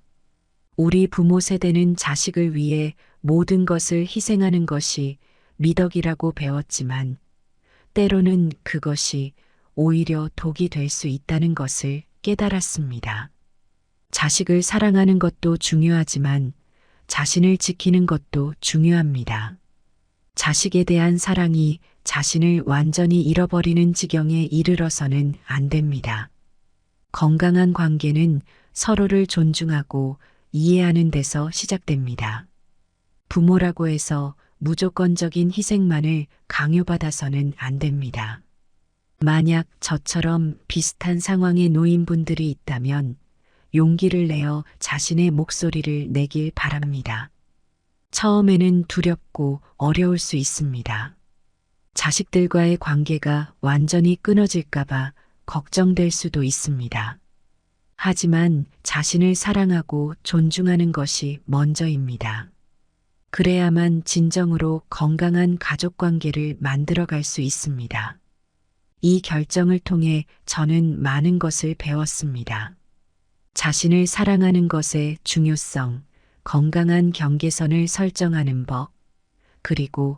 S1: 우리 부모 세대는 자식을 위해 모든 것을 희생하는 것이 미덕이라고 배웠지만 때로는 그것이 오히려 독이 될 수 있다는 것을 깨달았습니다. 자식을 사랑하는 것도 중요하지만 자신을 지키는 것도 중요합니다. 자식에 대한 사랑이 자신을 완전히 잃어버리는 지경에 이르러서는 안 됩니다. 건강한 관계는 서로를 존중하고 이해하는 데서 시작됩니다. 부모라고 해서 무조건적인 희생만을 강요받아서는 안 됩니다. 만약 저처럼 비슷한 상황에 놓인 분들이 있다면 용기를 내어 자신의 목소리를 내길 바랍니다. 처음에는 두렵고 어려울 수 있습니다. 자식들과의 관계가 완전히 끊어질까봐 걱정될 수도 있습니다. 하지만 자신을 사랑하고 존중하는 것이 먼저입니다. 그래야만 진정으로 건강한 가족 관계를 만들어갈 수 있습니다. 이 결정을 통해 저는 많은 것을 배웠습니다. 자신을 사랑하는 것의 중요성, 건강한 경계선을 설정하는 법, 그리고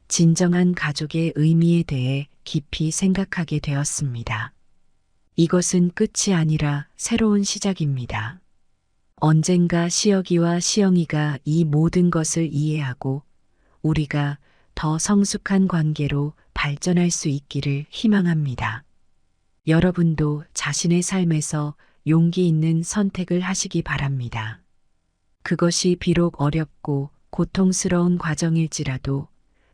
S1: 진정한 가족의 의미에 대해 깊이 생각하게 되었습니다. 이것은 끝이 아니라 새로운 시작입니다. 언젠가 시혁이와 시영이가 이 모든 것을 이해하고 우리가 더 성숙한 관계로 발전할 수 있기를 희망합니다. 여러분도 자신의 삶에서 용기 있는 선택을 하시기 바랍니다. 그것이 비록 어렵고 고통스러운 과정일지라도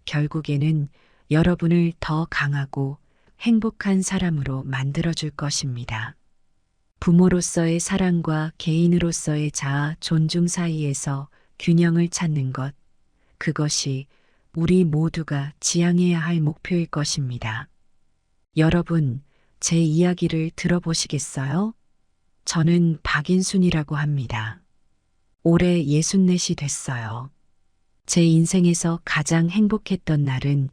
S1: 결국에는 여러분을 더 강하고 행복한 사람으로 만들어줄 것입니다. 부모로서의 사랑과 개인으로서의 자아 존중 사이에서 균형을 찾는 것, 그것이 우리 모두가 지향해야 할 목표일 것입니다. 여러분, 제 이야기를 들어보시겠어요? 저는 박인순이라고 합니다. 올해 64이 됐어요. 제 인생에서 가장 행복했던 날은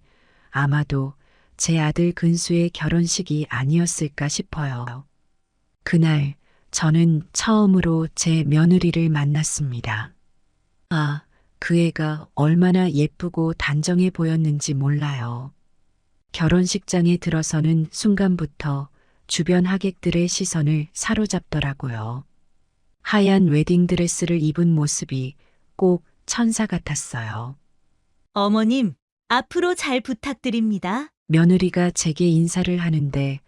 S1: 아마도 제 아들 근수의 결혼식이 아니었을까 싶어요. 그날 저는 처음으로 제 며느리를 만났습니다. 아, 그 애가 얼마나 예쁘고 단정해 보였는지 몰라요. 결혼식장에 들어서는 순간부터 주변 하객들의 시선을 사로잡더라고요. 하얀 웨딩드레스를 입은 모습이 꼭 천사 같았어요.
S4: 어머님, 앞으로 잘 부탁드립니다.
S1: 며느리가 제게 인사를 하는데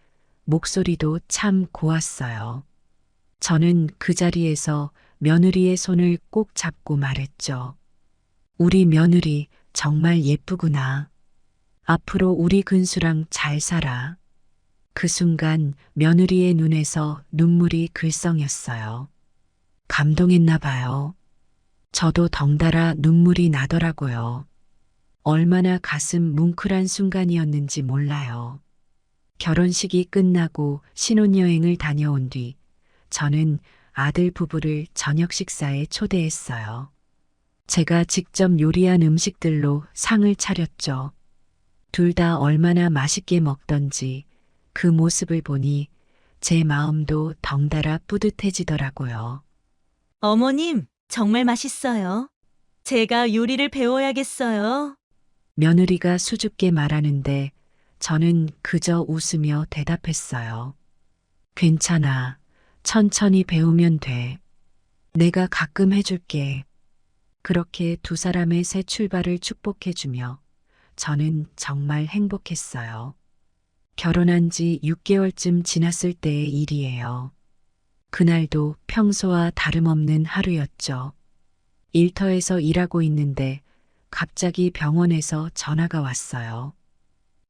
S1: 목소리도 참 고왔어요. 저는 그 자리에서 며느리의 손을 꼭 잡고 말했죠. 우리 며느리 정말 예쁘구나. 앞으로 우리 근수랑 잘 살아. 그 순간 며느리의 눈에서 눈물이 글썽였어요. 감동했나 봐요. 저도 덩달아 눈물이 나더라고요. 얼마나 가슴 뭉클한 순간이었는지 몰라요. 결혼식이 끝나고 신혼여행을 다녀온 뒤 저는 아들 부부를 저녁 식사에 초대했어요. 제가 직접 요리한 음식들로 상을 차렸죠. 둘 다 얼마나 맛있게 먹던지 그 모습을 보니 제 마음도 덩달아 뿌듯해지더라고요.
S4: 어머님, 정말 맛있어요. 제가 요리를 배워야겠어요.
S1: 며느리가 수줍게 말하는데 저는 그저 웃으며 대답했어요. 괜찮아. 천천히 배우면 돼. 내가 가끔 해줄게. 그렇게 두 사람의 새 출발을 축복해주며 저는 정말 행복했어요. 결혼한 지 6개월쯤 지났을 때의 일이에요. 그날도 평소와 다름없는 하루였죠. 일터에서 일하고 있는데 갑자기 병원에서 전화가 왔어요.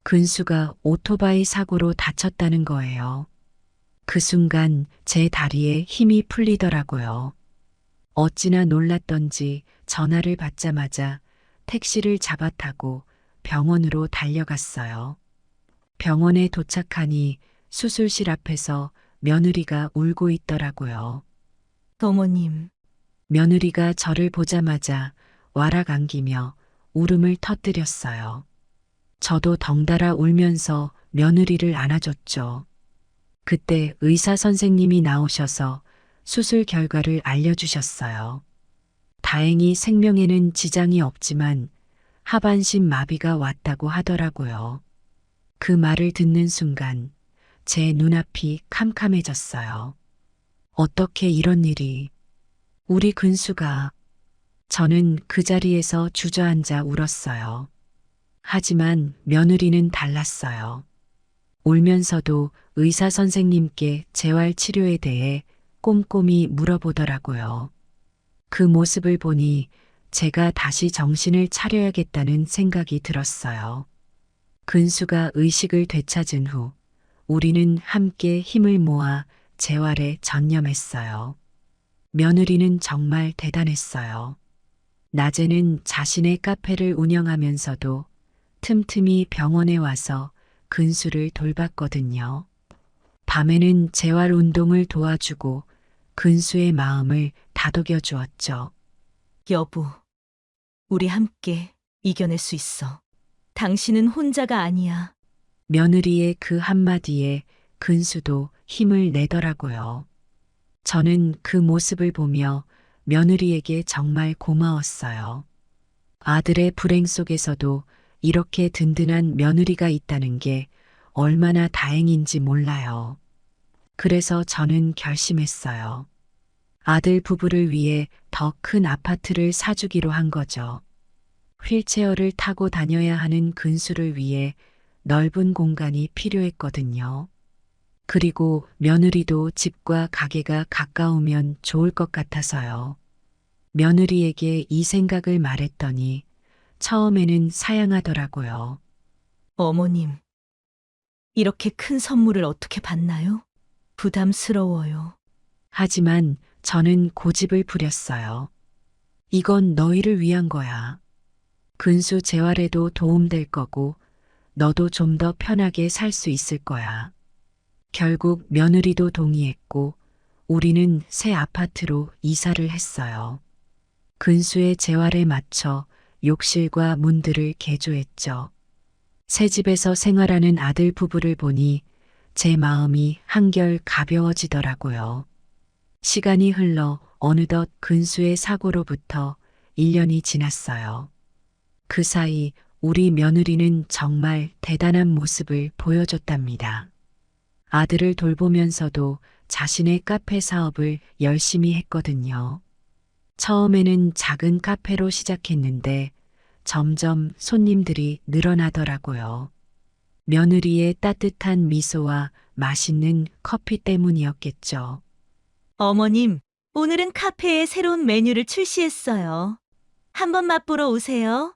S1: 근수가 오토바이 사고로 다쳤다는 거예요. 그 순간 제 다리에 힘이 풀리더라고요. 어찌나 놀랐던지 전화를 받자마자 택시를 잡아타고 병원으로 달려갔어요. 병원에 도착하니 수술실 앞에서 며느리가 울고 있더라고요.
S4: 어머님,
S1: 며느리가 저를 보자마자 와락 안기며 울음을 터뜨렸어요. 저도 덩달아 울면서 며느리를 안아줬죠. 그때 의사 선생님이 나오셔서 수술 결과를 알려주셨어요. 다행히 생명에는 지장이 없지만 하반신 마비가 왔다고 하더라고요. 그 말을 듣는 순간 제 눈앞이 캄캄해졌어요. 어떻게 이런 일이? 우리 근수가. 저는 그 자리에서 주저앉아 울었어요. 하지만 며느리는 달랐어요. 울면서도 의사 선생님께 재활 치료에 대해 꼼꼼히 물어보더라고요. 그 모습을 보니 제가 다시 정신을 차려야겠다는 생각이 들었어요. 근수가 의식을 되찾은 후 우리는 함께 힘을 모아 재활에 전념했어요. 며느리는 정말 대단했어요. 낮에는 자신의 카페를 운영하면서도 틈틈이 병원에 와서 근수를 돌봤거든요. 밤에는 재활 운동을 도와주고 근수의 마음을 다독여 주었죠.
S4: 여보, 우리 함께 이겨낼 수 있어. 당신은 혼자가 아니야.
S1: 며느리의 그 한마디에 근수도 힘을 내더라고요. 저는 그 모습을 보며 며느리에게 정말 고마웠어요. 아들의 불행 속에서도 이렇게 든든한 며느리가 있다는 게 얼마나 다행인지 몰라요. 그래서 저는 결심했어요. 아들 부부를 위해 더 큰 아파트를 사주기로 한 거죠. 휠체어를 타고 다녀야 하는 근수를 위해 넓은 공간이 필요했거든요. 그리고 며느리도 집과 가게가 가까우면 좋을 것 같아서요. 며느리에게 이 생각을 말했더니 처음에는 사양하더라고요.
S4: 어머님, 이렇게 큰 선물을 어떻게 받나요? 부담스러워요.
S1: 하지만 저는 고집을 부렸어요. 이건 너희를 위한 거야. 근수 재활에도 도움될 거고 너도 좀 더 편하게 살 수 있을 거야. 결국 며느리도 동의했고 우리는 새 아파트로 이사를 했어요. 근수의 재활에 맞춰 욕실과 문들을 개조했죠. 새 집에서 생활하는 아들 부부를 보니 제 마음이 한결 가벼워지더라고요. 시간이 흘러 어느덧 근수의 사고로부터 1년이 지났어요. 그 사이 우리 며느리는 정말 대단한 모습을 보여줬답니다. 아들을 돌보면서도 자신의 카페 사업을 열심히 했거든요. 처음에는 작은 카페로 시작했는데 점점 손님들이 늘어나더라고요. 며느리의 따뜻한 미소와 맛있는 커피 때문이었겠죠.
S4: 어머님, 오늘은 카페에 새로운 메뉴를 출시했어요. 한번 맛보러 오세요.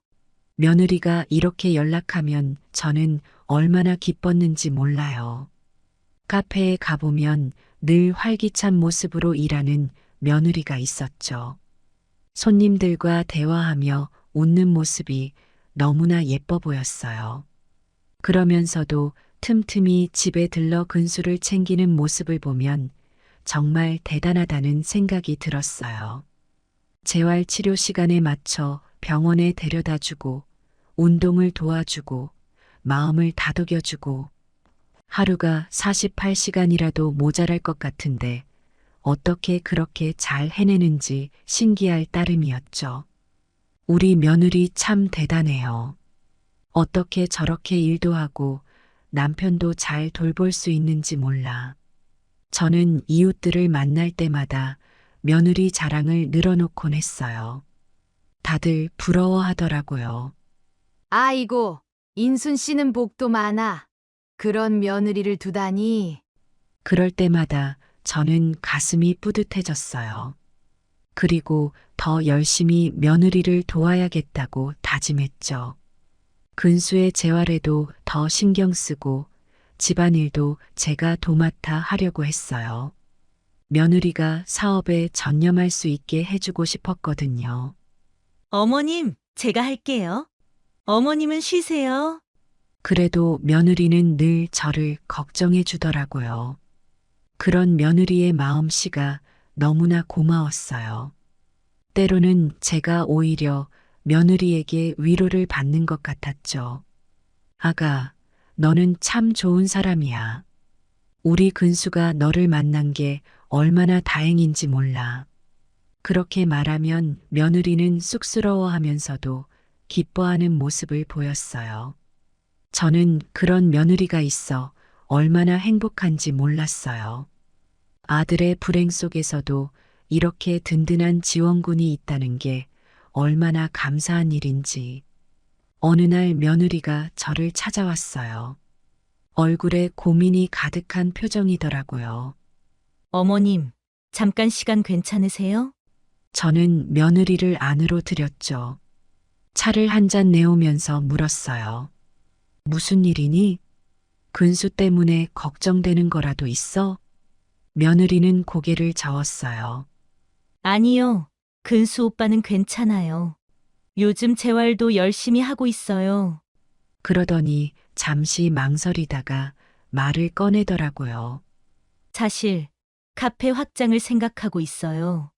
S1: 며느리가 이렇게 연락하면 저는 얼마나 기뻤는지 몰라요. 카페에 가보면 늘 활기찬 모습으로 일하는 며느리가 있었죠. 손님들과 대화하며 웃는 모습이 너무나 예뻐 보였어요. 그러면서도 틈틈이 집에 들러 근수를 챙기는 모습을 보면 정말 대단하다는 생각이 들었어요. 재활 치료 시간에 맞춰 병원에 데려다 주고 운동을 도와주고 마음을 다독여 주고 하루가 48시간이라도 모자랄 것 같은데 어떻게 그렇게 잘 해내는지 신기할 따름이었죠. 우리 며느리 참 대단해요. 어떻게 저렇게 일도 하고 남편도 잘 돌볼 수 있는지 몰라. 저는 이웃들을 만날 때마다 며느리 자랑을 늘어놓곤 했어요. 다들 부러워하더라고요.
S5: 아이고, 인순 씨는 복도 많아. 그런 며느리를 두다니.
S1: 그럴 때마다 저는 가슴이 뿌듯해졌어요. 그리고 더 열심히 며느리를 도와야겠다고 다짐했죠. 근수의 재활에도 더 신경 쓰고 집안일도 제가 도맡아 하려고 했어요. 며느리가 사업에 전념할 수 있게 해주고 싶었거든요.
S4: 어머님, 제가 할게요. 어머님은 쉬세요.
S1: 그래도 며느리는 늘 저를 걱정해 주더라고요. 그런 며느리의 마음씨가 너무나 고마웠어요. 때로는 제가 오히려 며느리에게 위로를 받는 것 같았죠. 아가, 너는 참 좋은 사람이야. 우리 근수가 너를 만난 게 얼마나 다행인지 몰라. 그렇게 말하면 며느리는 쑥스러워하면서도 기뻐하는 모습을 보였어요. 저는 그런 며느리가 있어 얼마나 행복한지 몰랐어요. 아들의 불행 속에서도 이렇게 든든한 지원군이 있다는 게 얼마나 감사한 일인지. 어느 날 며느리가 저를 찾아왔어요. 얼굴에 고민이 가득한 표정이더라고요.
S4: 어머님, 잠깐 시간 괜찮으세요?
S1: 저는 며느리를 안으로 들였죠. 차를 한 잔 내오면서 물었어요. 무슨 일이니? 근수 때문에 걱정되는 거라도 있어? 며느리는 고개를 저었어요.
S4: 아니요. 근수 오빠는 괜찮아요. 요즘 재활도 열심히 하고 있어요.
S1: 그러더니 잠시 망설이다가 말을 꺼내더라고요.
S4: 사실 카페 확장을 생각하고 있어요.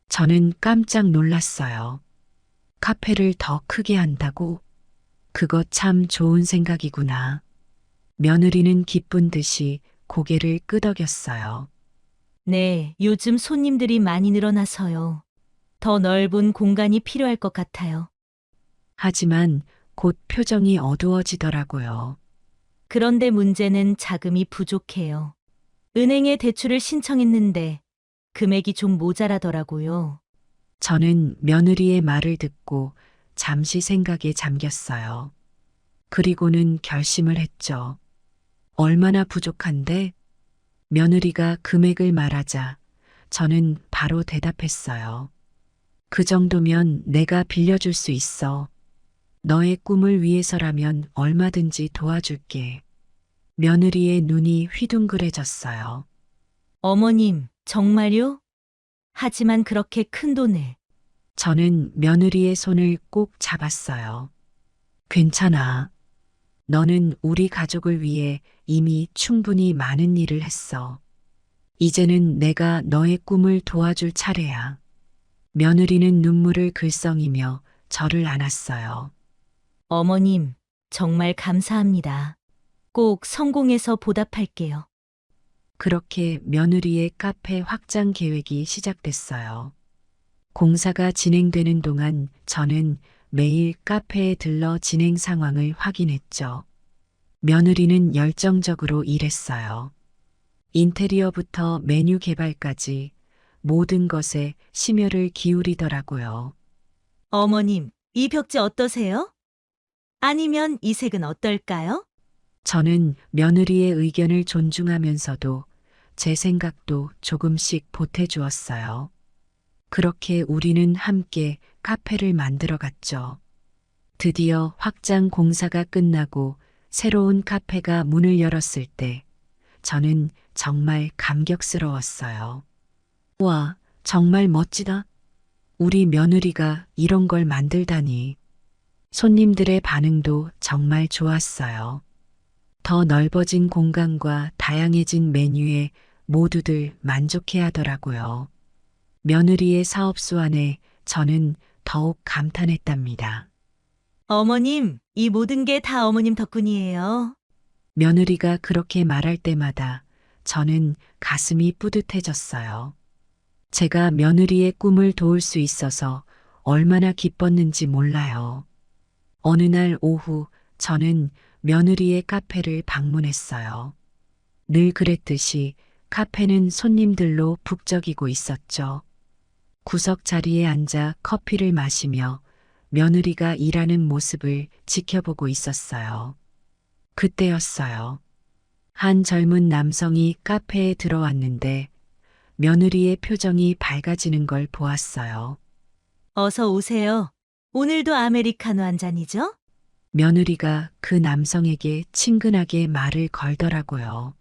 S1: 저는 깜짝 놀랐어요. 카페를 더 크게 한다고? 그거 참 좋은 생각이구나. 며느리는 기쁜 듯이 고개를 끄덕였어요.
S4: 네, 요즘 손님들이 많이 늘어나서요. 더 넓은 공간이 필요할 것 같아요.
S1: 하지만 곧 표정이 어두워지더라고요.
S4: 그런데 문제는 자금이 부족해요. 은행에 대출을 신청했는데 금액이 좀 모자라더라고요.
S1: 저는 며느리의 말을 듣고 잠시 생각에 잠겼어요. 그리고는 결심을 했죠. 얼마나 부족한데? 며느리가 금액을 말하자 저는 바로 대답했어요. 그 정도면 내가 빌려줄 수 있어. 너의 꿈을 위해서라면 얼마든지 도와줄게. 며느리의 눈이 휘둥그레졌어요.
S4: 어머님, 정말요? 하지만 그렇게 큰 돈을.
S1: 저는 며느리의 손을 꼭 잡았어요. 괜찮아. 너는 우리 가족을 위해 이미 충분히 많은 일을 했어. 이제는 내가 너의 꿈을 도와줄 차례야. 며느리는 눈물을 글썽이며 저를 안았어요.
S4: 어머님, 정말 감사합니다. 꼭 성공해서 보답할게요.
S1: 그렇게 며느리의 카페 확장 계획이 시작됐어요. 공사가 진행되는 동안 저는 매일 카페에 들러 진행 상황을 확인했죠. 며느리는 열정적으로 일했어요. 인테리어부터 메뉴 개발까지 모든 것에 심혈을 기울이더라고요.
S4: 어머님, 이 벽지 어떠세요? 아니면 이 색은 어떨까요?
S1: 저는 며느리의 의견을 존중하면서도 제 생각도 조금씩 보태주었어요. 그렇게 우리는 함께 카페를 만들어 갔죠. 드디어 확장 공사가 끝나고 새로운 카페가 문을 열었을 때 저는 정말 감격스러웠어요. 와, 정말 멋지다. 우리 며느리가 이런 걸 만들다니. 손님들의 반응도 정말 좋았어요. 더 넓어진 공간과 다양해진 메뉴에 모두들 만족해 하더라고요. 며느리의 사업 수완에 저는 더욱 감탄했답니다.
S4: 어머님, 이 모든 게 다 어머님 덕분이에요.
S1: 며느리가 그렇게 말할 때마다 저는 가슴이 뿌듯해졌어요. 제가 며느리의 꿈을 도울 수 있어서 얼마나 기뻤는지 몰라요. 어느 날 오후 저는 며느리의 카페를 방문했어요. 늘 그랬듯이 카페는 손님들로 북적이고 있었죠. 구석 자리에 앉아 커피를 마시며 며느리가 일하는 모습을 지켜보고 있었어요. 그때였어요. 한 젊은 남성이 카페에 들어왔는데 며느리의 표정이 밝아지는 걸 보았어요.
S4: 어서 오세요. 오늘도 아메리카노 한 잔이죠?
S1: 며느리가 그 남성에게 친근하게 말을 걸더라고요.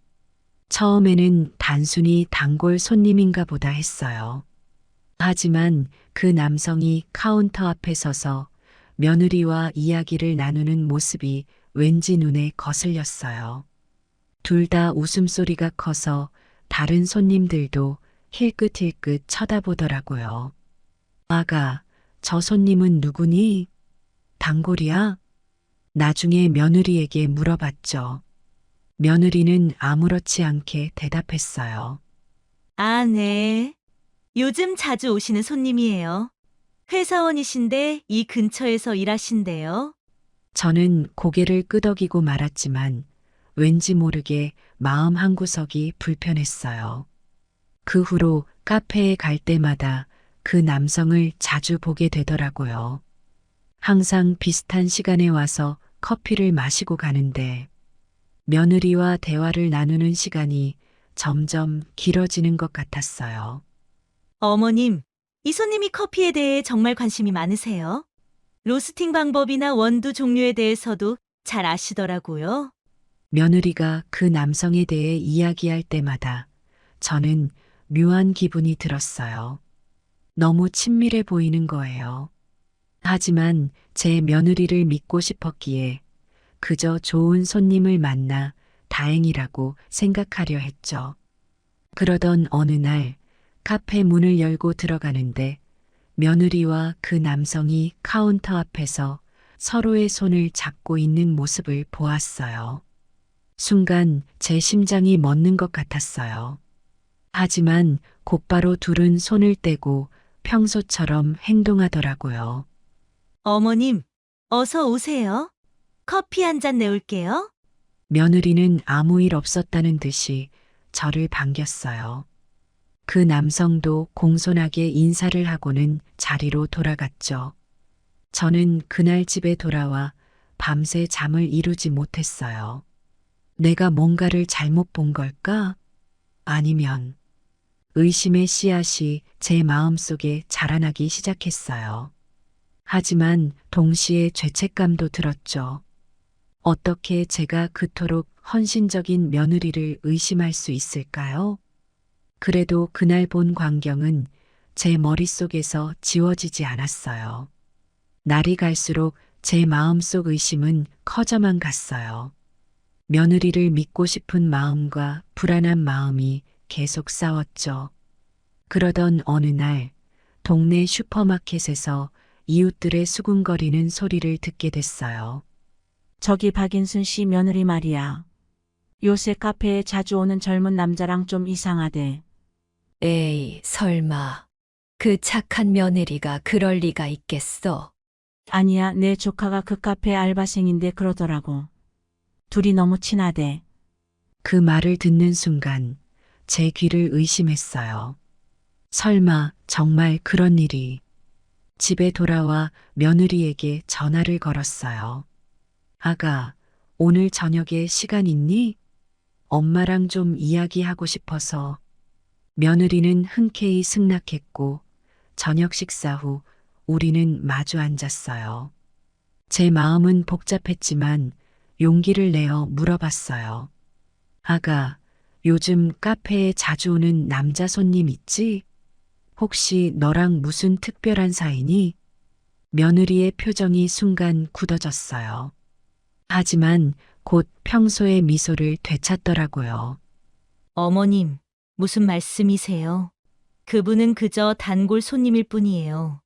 S1: 처음에는 단순히 단골 손님인가 보다 했어요. 하지만 그 남성이 카운터 앞에 서서 며느리와 이야기를 나누는 모습이 왠지 눈에 거슬렸어요. 둘 다 웃음소리가 커서 다른 손님들도 힐끗힐끗 쳐다보더라고요. 아가, 저 손님은 누구니? 단골이야? 나중에 며느리에게 물어봤죠. 며느리는 아무렇지 않게 대답했어요.
S4: 아, 네. 요즘 자주 오시는 손님이에요. 회사원이신데 이 근처에서 일하신대요.
S1: 저는 고개를 끄덕이고 말았지만 왠지 모르게 마음 한구석이 불편했어요. 그 후로 카페에 갈 때마다 그 남성을 자주 보게 되더라고요. 항상 비슷한 시간에 와서 커피를 마시고 가는데 며느리와 대화를 나누는 시간이 점점 길어지는 것 같았어요.
S4: 어머님, 이 손님이 커피에 대해 정말 관심이 많으세요. 로스팅 방법이나 원두 종류에 대해서도 잘 아시더라고요.
S1: 며느리가 그 남성에 대해 이야기할 때마다 저는 묘한 기분이 들었어요. 너무 친밀해 보이는 거예요. 하지만 제 며느리를 믿고 싶었기에 그저 좋은 손님을 만나 다행이라고 생각하려 했죠. 그러던 어느 날 카페 문을 열고 들어가는데 며느리와 그 남성이 카운터 앞에서 서로의 손을 잡고 있는 모습을 보았어요. 순간 제 심장이 멎는 것 같았어요. 하지만 곧바로 둘은 손을 떼고 평소처럼 행동하더라고요.
S4: 어머님, 어서 오세요. 커피 한 잔 내올게요.
S1: 며느리는 아무 일 없었다는 듯이 저를 반겼어요. 그 남성도 공손하게 인사를 하고는 자리로 돌아갔죠. 저는 그날 집에 돌아와 밤새 잠을 이루지 못했어요. 내가 뭔가를 잘못 본 걸까? 아니면 의심의 씨앗이 제 마음속에 자라나기 시작했어요. 하지만 동시에 죄책감도 들었죠. 어떻게 제가 그토록 헌신적인 며느리를 의심할 수 있을까요? 그래도 그날 본 광경은 제 머릿속에서 지워지지 않았어요. 날이 갈수록 제 마음속 의심은 커져만 갔어요. 며느리를 믿고 싶은 마음과 불안한 마음이 계속 싸웠죠. 그러던 어느 날 동네 슈퍼마켓에서 이웃들의 수군거리는 소리를 듣게 됐어요.
S6: 저기 박인순 씨 며느리 말이야. 요새 카페에 자주 오는 젊은 남자랑 좀 이상하대.
S5: 에이, 설마. 그 착한 며느리가 그럴 리가 있겠어.
S6: 아니야, 내 조카가 그 카페 알바생인데 그러더라고. 둘이 너무 친하대.
S1: 그 말을 듣는 순간 제 귀를 의심했어요. 설마 정말 그런 일이. 집에 돌아와 며느리에게 전화를 걸었어요. 아가, 오늘 저녁에 시간 있니? 엄마랑 좀 이야기하고 싶어서. 며느리는 흔쾌히 승낙했고 저녁 식사 후 우리는 마주 앉았어요. 제 마음은 복잡했지만 용기를 내어 물어봤어요. 아가, 요즘 카페에 자주 오는 남자 손님 있지? 혹시 너랑 무슨 특별한 사이니? 며느리의 표정이 순간 굳어졌어요. 하지만 곧 평소의 미소를 되찾더라고요.
S4: 어머님, 무슨 말씀이세요? 그분은 그저 단골 손님일 뿐이에요.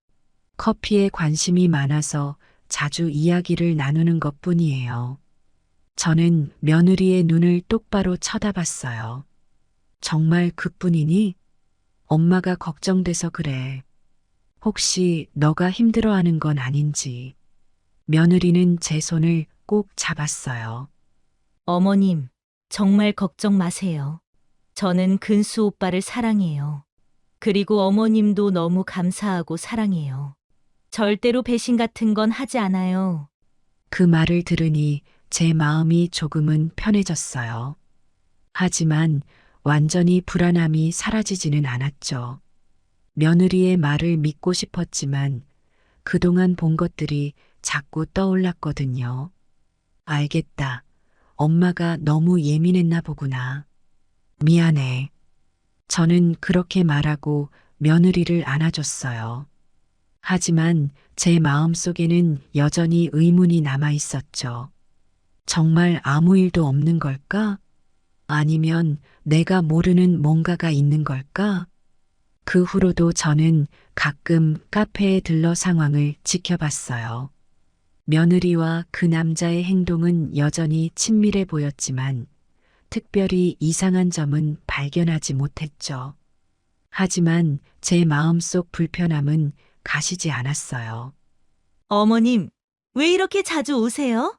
S1: 커피에 관심이 많아서 자주 이야기를 나누는 것 뿐이에요. 저는 며느리의 눈을 똑바로 쳐다봤어요. 정말 그뿐이니? 엄마가 걱정돼서 그래. 혹시 너가 힘들어하는 건 아닌지. 며느리는 제 손을 꼭 잡았어요.
S4: 어머님, 정말 걱정 마세요. 저는 근수 오빠를 사랑해요. 그리고 어머님도 너무 감사하고 사랑해요. 절대로 배신 같은 건 하지 않아요.
S1: 그 말을 들으니 제 마음이 조금은 편해졌어요. 하지만 완전히 불안함이 사라지지는 않았죠. 며느리의 말을 믿고 싶었지만 그동안 본 것들이 자꾸 떠올랐거든요. 알겠다. 엄마가 너무 예민했나 보구나. 미안해. 저는 그렇게 말하고 며느리를 안아줬어요. 하지만 제 마음속에는 여전히 의문이 남아 있었죠. 정말 아무 일도 없는 걸까? 아니면 내가 모르는 뭔가가 있는 걸까? 그 후로도 저는 가끔 카페에 들러 상황을 지켜봤어요. 며느리와 그 남자의 행동은 여전히 친밀해 보였지만 특별히 이상한 점은 발견하지 못했죠. 하지만 제 마음속 불편함은 가시지 않았어요.
S4: 어머님, 왜 이렇게 자주 오세요?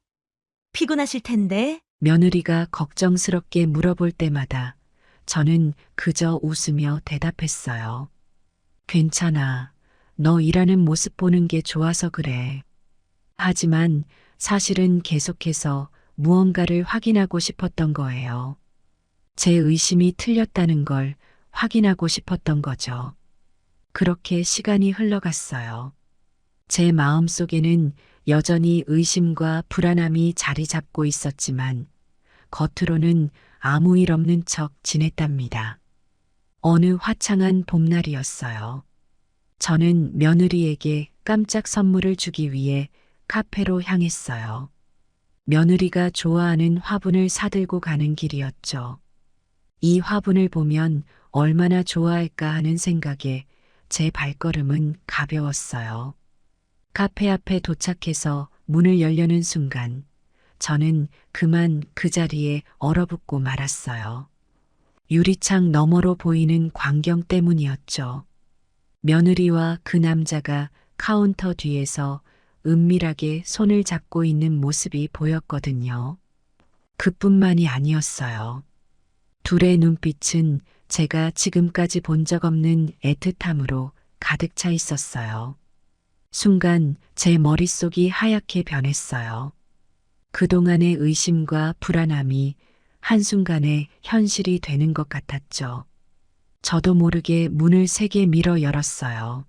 S4: 피곤하실 텐데.
S1: 며느리가 걱정스럽게 물어볼 때마다 저는 그저 웃으며 대답했어요. 괜찮아. 너 일하는 모습 보는 게 좋아서 그래. 하지만 사실은 계속해서 무언가를 확인하고 싶었던 거예요. 제 의심이 틀렸다는 걸 확인하고 싶었던 거죠. 그렇게 시간이 흘러갔어요. 제 마음속에는 여전히 의심과 불안함이 자리 잡고 있었지만 겉으로는 아무 일 없는 척 지냈답니다. 어느 화창한 봄날이었어요. 저는 며느리에게 깜짝 선물을 주기 위해 카페로 향했어요. 며느리가 좋아하는 화분을 사들고 가는 길이었죠. 이 화분을 보면 얼마나 좋아할까 하는 생각에 제 발걸음은 가벼웠어요. 카페 앞에 도착해서 문을 열려는 순간 저는 그만 그 자리에 얼어붙고 말았어요. 유리창 너머로 보이는 광경 때문이었죠. 며느리와 그 남자가 카운터 뒤에서 은밀하게 손을 잡고 있는 모습이 보였거든요. 그뿐만이 아니었어요. 둘의 눈빛은 제가 지금까지 본 적 없는 애틋함으로 가득 차 있었어요. 순간 제 머릿속이 하얗게 변했어요. 그동안의 의심과 불안함이 한순간에 현실이 되는 것 같았죠. 저도 모르게 문을 세게 밀어 열었어요.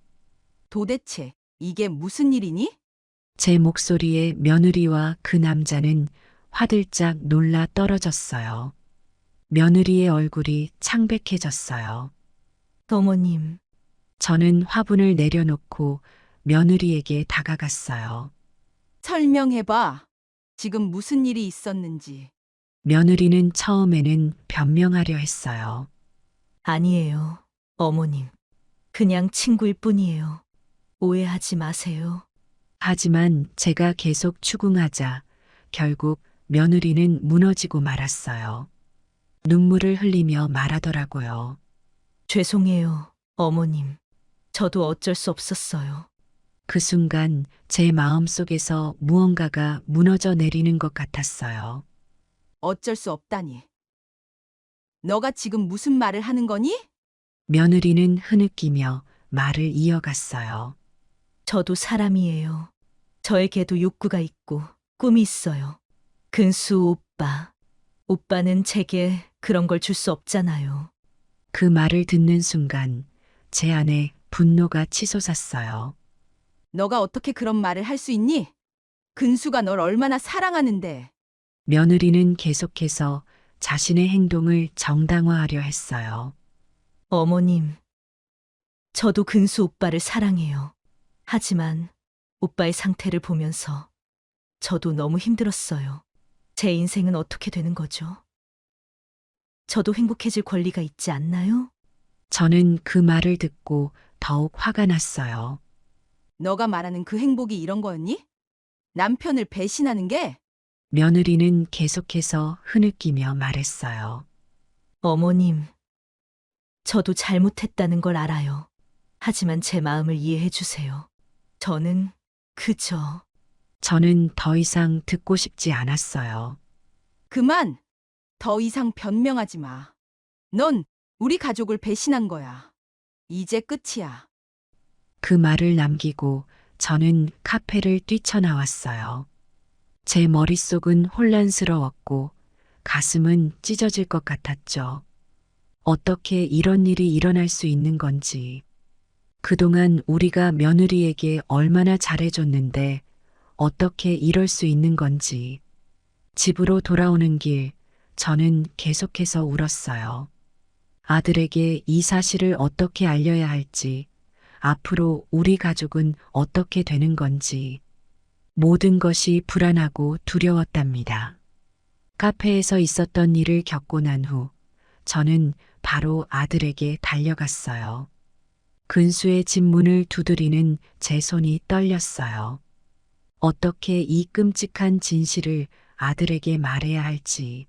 S7: 도대체 이게 무슨 일이니?
S1: 제 목소리에 며느리와 그 남자는 화들짝 놀라 떨어졌어요. 며느리의 얼굴이 창백해졌어요.
S4: 어머님,
S1: 저는 화분을 내려놓고 며느리에게 다가갔어요.
S7: 설명해봐. 지금 무슨 일이 있었는지.
S1: 며느리는 처음에는 변명하려 했어요.
S4: 아니에요. 어머님, 그냥 친구일 뿐이에요. 오해하지 마세요.
S1: 하지만 제가 계속 추궁하자 결국 며느리는 무너지고 말았어요. 눈물을 흘리며 말하더라고요.
S4: 죄송해요, 어머님. 저도 어쩔 수 없었어요.
S1: 그 순간 제 마음속에서 무언가가 무너져 내리는 것 같았어요.
S7: 어쩔 수 없다니. 너가 지금 무슨 말을 하는 거니?
S1: 며느리는 흐느끼며 말을 이어갔어요.
S4: 저도 사람이에요. 저에게도 욕구가 있고 꿈이 있어요. 근수 오빠. 오빠는 제게 그런 걸 줄 수 없잖아요.
S1: 그 말을 듣는 순간 제 안에 분노가 치솟았어요.
S7: 너가 어떻게 그런 말을 할 수 있니? 근수가 널 얼마나 사랑하는데.
S1: 며느리는 계속해서 자신의 행동을 정당화하려 했어요.
S4: 어머님, 저도 근수 오빠를 사랑해요. 하지만 오빠의 상태를 보면서 저도 너무 힘들었어요. 제 인생은 어떻게 되는 거죠? 저도 행복해질 권리가 있지 않나요?
S1: 저는 그 말을 듣고 더욱 화가 났어요.
S7: 너가 말하는 그 행복이 이런 거였니? 남편을 배신하는 게?
S1: 며느리는 계속해서 흐느끼며 말했어요.
S4: 어머님, 저도 잘못했다는 걸 알아요. 하지만 제 마음을 이해해 주세요. 저는 그저
S1: 저는 더 이상 듣고 싶지 않았어요.
S7: 그만. 더 이상 변명하지 마. 넌 우리 가족을 배신한 거야. 이제 끝이야.
S1: 그 말을 남기고 저는 카페를 뛰쳐나왔어요. 제 머릿속은 혼란스러웠고 가슴은 찢어질 것 같았죠. 어떻게 이런 일이 일어날 수 있는 건지. 그동안 우리가 며느리에게 얼마나 잘해줬는데 어떻게 이럴 수 있는 건지. 집으로 돌아오는 길, 저는 계속해서 울었어요. 아들에게 이 사실을 어떻게 알려야 할지, 앞으로 우리 가족은 어떻게 되는 건지, 모든 것이 불안하고 두려웠답니다. 카페에서 있었던 일을 겪고 난 후, 저는 바로 아들에게 달려갔어요. 근수의 집 문을 두드리는 제 손이 떨렸어요. 어떻게 이 끔찍한 진실을 아들에게 말해야 할지.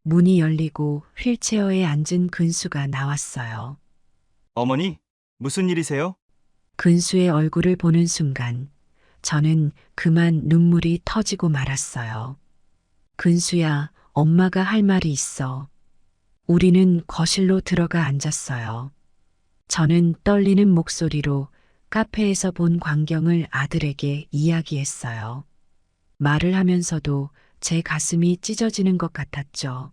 S1: 문이 열리고 휠체어에 앉은 근수가 나왔어요.
S8: 어머니, 무슨 일이세요?
S1: 근수의 얼굴을 보는 순간 저는 그만 눈물이 터지고 말았어요. 근수야, 엄마가 할 말이 있어. 우리는 거실로 들어가 앉았어요. 저는 떨리는 목소리로 카페에서 본 광경을 아들에게 이야기했어요. 말을 하면서도 제 가슴이 찢어지는 것 같았죠.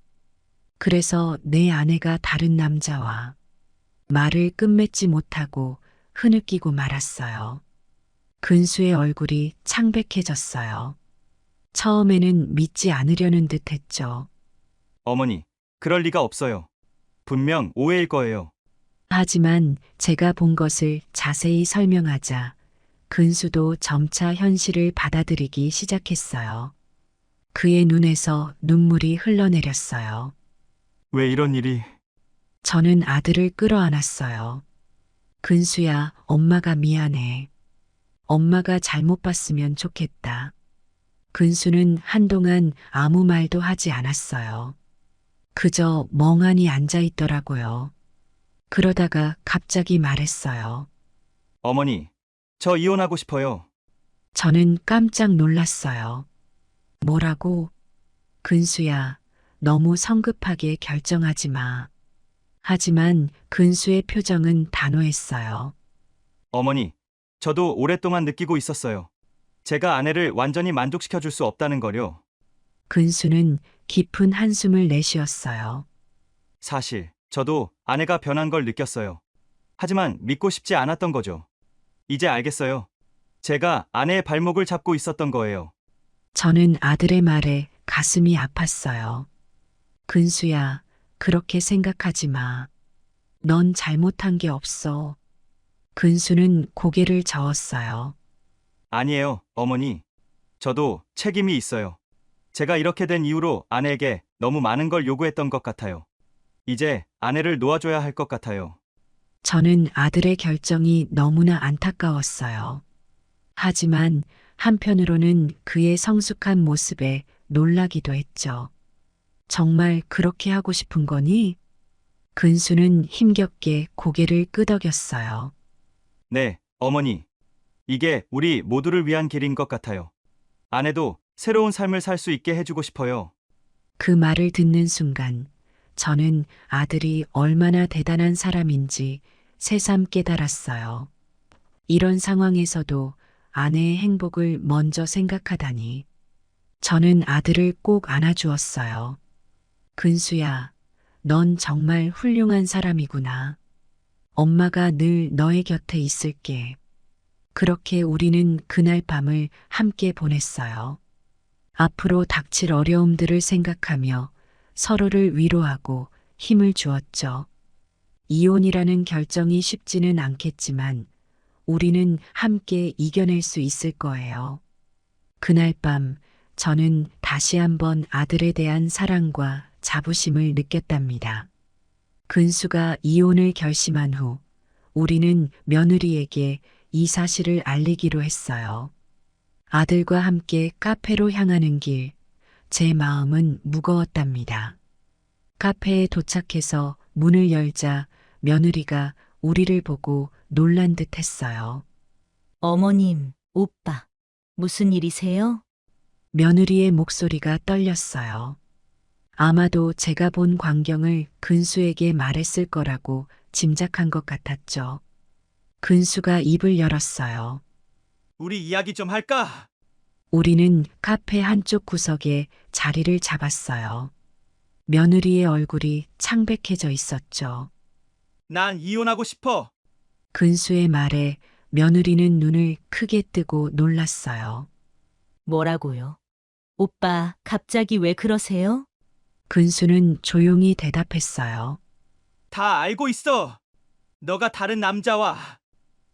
S1: 그래서 내 아내가 다른 남자와 말을 끝맺지 못하고 흐느끼고 말았어요. 근수의 얼굴이 창백해졌어요. 처음에는 믿지 않으려는 듯 했죠.
S8: 어머니, 그럴 리가 없어요. 분명 오해일 거예요.
S1: 하지만 제가 본 것을 자세히 설명하자 근수도 점차 현실을 받아들이기 시작했어요. 그의 눈에서 눈물이 흘러내렸어요.
S8: 왜 이런 일이
S1: 저는 아들을 끌어안았어요. 근수야, 엄마가 미안해. 엄마가 잘못 봤으면 좋겠다. 근수는 한동안 아무 말도 하지 않았어요. 그저 멍하니 앉아 있더라고요. 그러다가 갑자기 말했어요.
S8: 어머니, 저 이혼하고 싶어요.
S1: 저는 깜짝 놀랐어요. 뭐라고? 근수야, 너무 성급하게 결정하지 마. 하지만 근수의 표정은 단호했어요.
S8: 어머니, 저도 오랫동안 느끼고 있었어요. 제가 아내를 완전히 만족시켜 줄 수 없다는 거요.
S1: 근수는 깊은 한숨을 내쉬었어요.
S8: 사실, 저도 아내가 변한 걸 느꼈어요. 하지만 믿고 싶지 않았던 거죠. 이제 알겠어요. 제가 아내의 발목을 잡고 있었던 거예요.
S1: 저는 아들의 말에 가슴이 아팠어요. 근수야, 그렇게 생각하지 마. 넌 잘못한 게 없어. 근수는 고개를 저었어요.
S8: 아니에요, 어머니. 저도 책임이 있어요. 제가 이렇게 된 이후로 아내에게 너무 많은 걸 요구했던 것 같아요. 이제 아내를 놓아줘야 할 것 같아요.
S1: 저는 아들의 결정이 너무나 안타까웠어요. 하지만 한편으로는 그의 성숙한 모습에 놀라기도 했죠. 정말 그렇게 하고 싶은 거니? 근수는 힘겹게 고개를 끄덕였어요.
S8: 네, 어머니. 이게 우리 모두를 위한 길인 것 같아요. 아내도 새로운 삶을 살 수 있게 해주고 싶어요.
S1: 그 말을 듣는 순간 저는 아들이 얼마나 대단한 사람인지 새삼 깨달았어요. 이런 상황에서도 아내의 행복을 먼저 생각하다니. 저는 아들을 꼭 안아주었어요. 근수야, 넌 정말 훌륭한 사람이구나. 엄마가 늘 너의 곁에 있을게. 그렇게 우리는 그날 밤을 함께 보냈어요. 앞으로 닥칠 어려움들을 생각하며 서로를 위로하고 힘을 주었죠. 이혼이라는 결정이 쉽지는 않겠지만 우리는 함께 이겨낼 수 있을 거예요. 그날 밤 저는 다시 한번 아들에 대한 사랑과 자부심을 느꼈답니다. 근수가 이혼을 결심한 후 우리는 며느리에게 이 사실을 알리기로 했어요. 아들과 함께 카페로 향하는 길, 제 마음은 무거웠답니다. 카페에 도착해서 문을 열자 며느리가 우리를 보고 놀란 듯 했어요.
S4: 어머님, 오빠, 무슨 일이세요?
S1: 며느리의 목소리가 떨렸어요. 아마도 제가 본 광경을 근수에게 말했을 거라고 짐작한 것 같았죠. 근수가 입을 열었어요.
S8: 우리 이야기 좀 할까?
S1: 우리는 카페 한쪽 구석에 자리를 잡았어요. 며느리의 얼굴이 창백해져 있었죠.
S8: 난 이혼하고 싶어.
S1: 근수의 말에 며느리는 눈을 크게 뜨고 놀랐어요.
S4: 뭐라고요? 오빠, 갑자기 왜 그러세요?
S1: 근수는 조용히 대답했어요.
S8: 다 알고 있어. 너가 다른 남자와.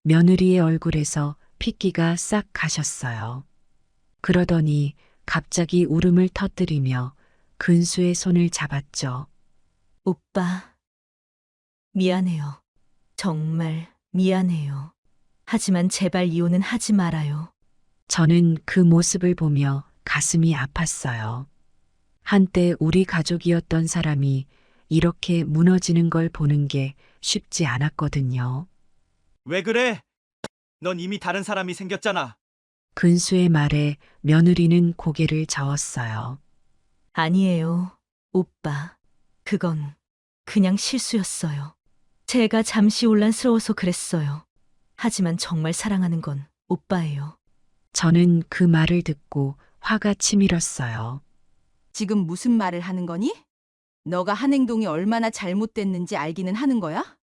S1: 며느리의 얼굴에서 핏기가 싹 가셨어요. 그러더니 갑자기 울음을 터뜨리며 근수의 손을 잡았죠.
S4: 오빠, 미안해요. 정말 미안해요. 하지만 제발 이혼은 하지 말아요.
S1: 저는 그 모습을 보며 가슴이 아팠어요. 한때 우리 가족이었던 사람이 이렇게 무너지는 걸 보는 게 쉽지 않았거든요.
S8: 왜 그래? 넌 이미 다른 사람이 생겼잖아.
S1: 근수의 말에 며느리는 고개를 저었어요.
S4: 아니에요, 오빠. 그건 그냥 실수였어요. 제가 잠시 혼란스러워서 그랬어요. 하지만 정말 사랑하는 건 오빠예요.
S1: 저는 그 말을 듣고 화가 치밀었어요.
S7: 지금 무슨 말을 하는 거니? 너가 한 행동이 얼마나 잘못됐는지 알기는 하는 거야?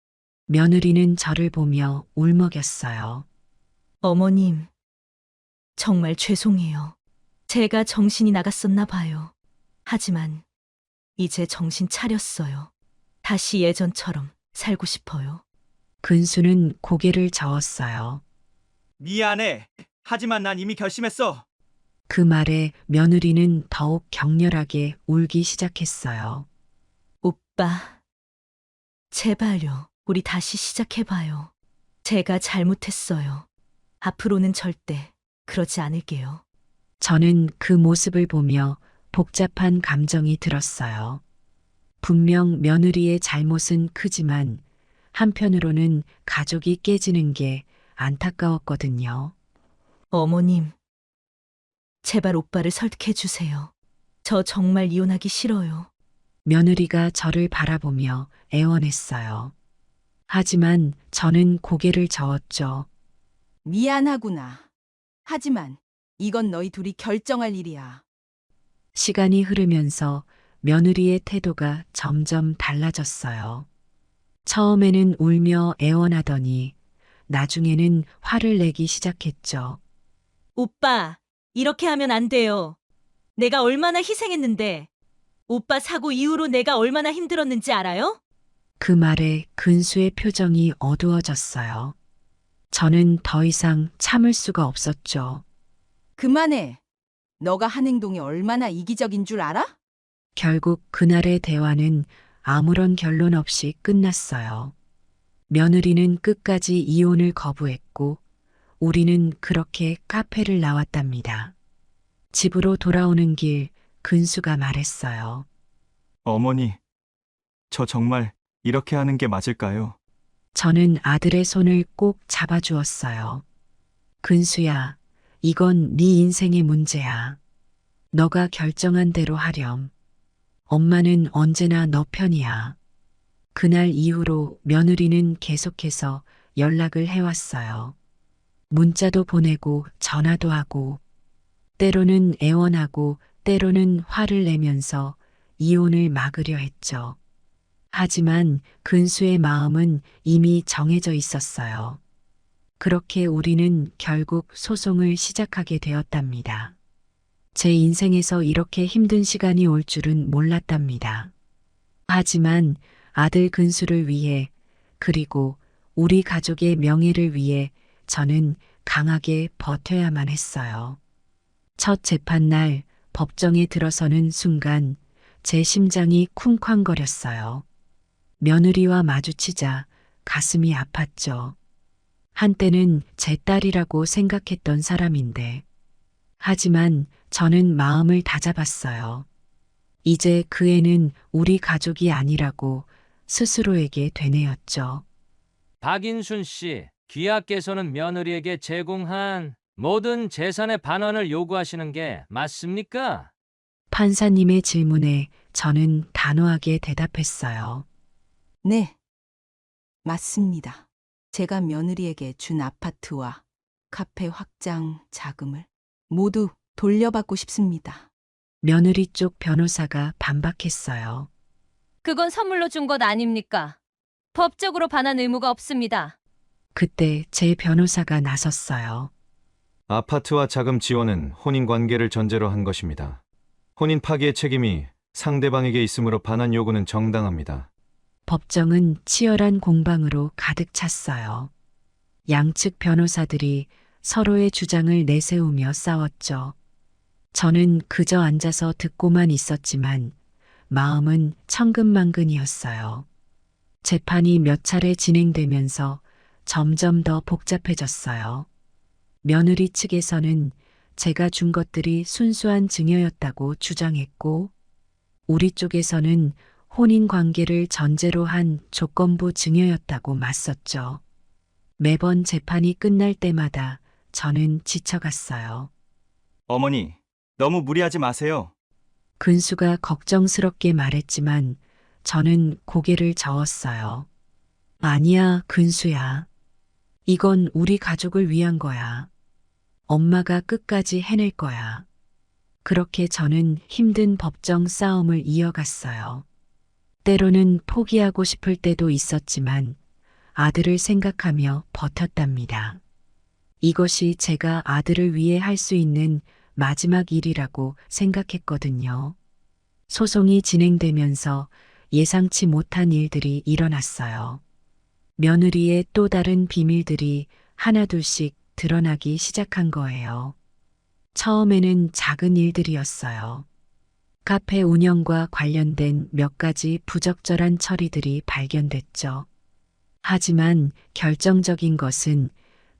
S1: 며느리는 저를 보며 울먹였어요.
S4: 어머님, 정말 죄송해요. 제가 정신이 나갔었나 봐요. 하지만 이제 정신 차렸어요. 다시 예전처럼 살고 싶어요.
S1: 근수는 고개를 저었어요.
S8: 미안해. 하지만 난 이미 결심했어.
S1: 그 말에 며느리는 더욱 격렬하게 울기 시작했어요.
S4: 오빠, 제발요. 우리 다시 시작해봐요. 제가 잘못했어요. 앞으로는 절대 그러지 않을게요.
S1: 저는 그 모습을 보며 복잡한 감정이 들었어요. 분명 며느리의 잘못은 크지만 한편으로는 가족이 깨지는 게 안타까웠거든요.
S4: 어머님, 제발 오빠를 설득해 주세요. 저 정말 이혼하기 싫어요.
S1: 며느리가 저를 바라보며 애원했어요. 하지만 저는 고개를 저었죠.
S7: 미안하구나. 하지만 이건 너희 둘이 결정할 일이야.
S1: 시간이 흐르면서 며느리의 태도가 점점 달라졌어요. 처음에는 울며 애원하더니 나중에는 화를 내기 시작했죠.
S4: 오빠, 이렇게 하면 안 돼요. 내가 얼마나 희생했는데. 오빠 사고 이후로 내가 얼마나 힘들었는지 알아요?
S1: 그 말에 근수의 표정이 어두워졌어요. 저는 더 이상 참을 수가 없었죠.
S7: 그만해. 너가 한 행동이 얼마나 이기적인 줄 알아?
S1: 결국 그날의 대화는 아무런 결론 없이 끝났어요. 며느리는 끝까지 이혼을 거부했고 우리는 그렇게 카페를 나왔답니다. 집으로 돌아오는 길 근수가 말했어요.
S8: 어머니, 저 정말 이렇게 하는 게 맞을까요?
S1: 저는 아들의 손을 꼭 잡아주었어요. 근수야, 이건 네 인생의 문제야. 너가 결정한 대로 하렴. 엄마는 언제나 너 편이야. 그날 이후로 며느리는 계속해서 연락을 해왔어요. 문자도 보내고 전화도 하고 때로는 애원하고 때로는 화를 내면서 이혼을 막으려 했죠. 하지만 근수의 마음은 이미 정해져 있었어요. 그렇게 우리는 결국 소송을 시작하게 되었답니다. 제 인생에서 이렇게 힘든 시간이 올 줄은 몰랐답니다. 하지만 아들 근수를 위해 그리고 우리 가족의 명예를 위해 저는 강하게 버텨야만 했어요. 첫 재판날 법정에 들어서는 순간 제 심장이 쿵쾅거렸어요. 며느리와 마주치자 가슴이 아팠죠. 한때는 제 딸이라고 생각했던 사람인데. 하지만 저는 마음을 다잡았어요. 이제 그 애는 우리 가족이 아니라고 스스로에게 되뇌었죠.
S9: 박인순 씨, 귀하께서는 며느리에게 제공한 모든 재산의 반환을 요구하시는 게 맞습니까?
S1: 판사님의 질문에 저는 단호하게 대답했어요.
S7: 네. 맞습니다. 제가 며느리에게 준 아파트와 카페 확장 자금을 모두 돌려받고 싶습니다.
S1: 며느리 쪽 변호사가 반박했어요.
S10: 그건 선물로 준 것 아닙니까? 법적으로 반환 의무가 없습니다.
S1: 그때 제 변호사가 나섰어요.
S11: 아파트와 자금 지원은 혼인 관계를 전제로 한 것입니다. 혼인 파기의 책임이 상대방에게 있으므로 반환 요구는 정당합니다.
S1: 법정은 치열한 공방으로 가득 찼어요. 양측 변호사들이 서로의 주장을 내세우며 싸웠죠. 저는 그저 앉아서 듣고만 있었지만 마음은 천근만근이었어요. 재판이 몇 차례 진행되면서 점점 더 복잡해졌어요. 며느리 측에서는 제가 준 것들이 순수한 증여였다고 주장했고, 우리 쪽에서는 혼인 관계를 전제로 한 조건부 증여였다고 맞섰죠. 매번 재판이 끝날 때마다 저는 지쳐갔어요.
S8: 어머니, 너무 무리하지 마세요.
S1: 근수가 걱정스럽게 말했지만 저는 고개를 저었어요. 아니야, 근수야. 이건 우리 가족을 위한 거야. 엄마가 끝까지 해낼 거야. 그렇게 저는 힘든 법정 싸움을 이어갔어요. 때로는 포기하고 싶을 때도 있었지만 아들을 생각하며 버텼답니다. 이것이 제가 아들을 위해 할 수 있는 마지막 일이라고 생각했거든요. 소송이 진행되면서 예상치 못한 일들이 일어났어요. 며느리의 또 다른 비밀들이 하나둘씩 드러나기 시작한 거예요. 처음에는 작은 일들이었어요. 카페 운영과 관련된 몇 가지 부적절한 처리들이 발견됐죠. 하지만 결정적인 것은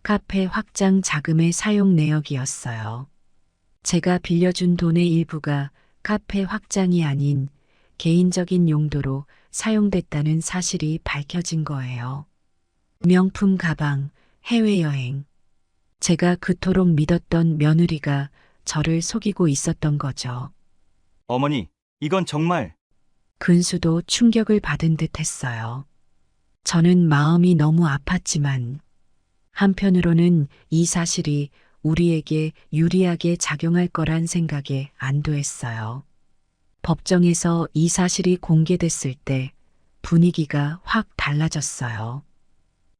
S1: 카페 확장 자금의 사용 내역이었어요. 제가 빌려준 돈의 일부가 카페 확장이 아닌 개인적인 용도로 사용됐다는 사실이 밝혀진 거예요. 명품 가방, 해외여행. 제가 그토록 믿었던 며느리가 저를 속이고 있었던 거죠.
S8: 어머니, 이건 정말
S1: 근수도 충격을 받은 듯 했어요. 저는 마음이 너무 아팠지만 한편으로는 이 사실이 우리에게 유리하게 작용할 거란 생각에 안도했어요. 법정에서 이 사실이 공개됐을 때 분위기가 확 달라졌어요.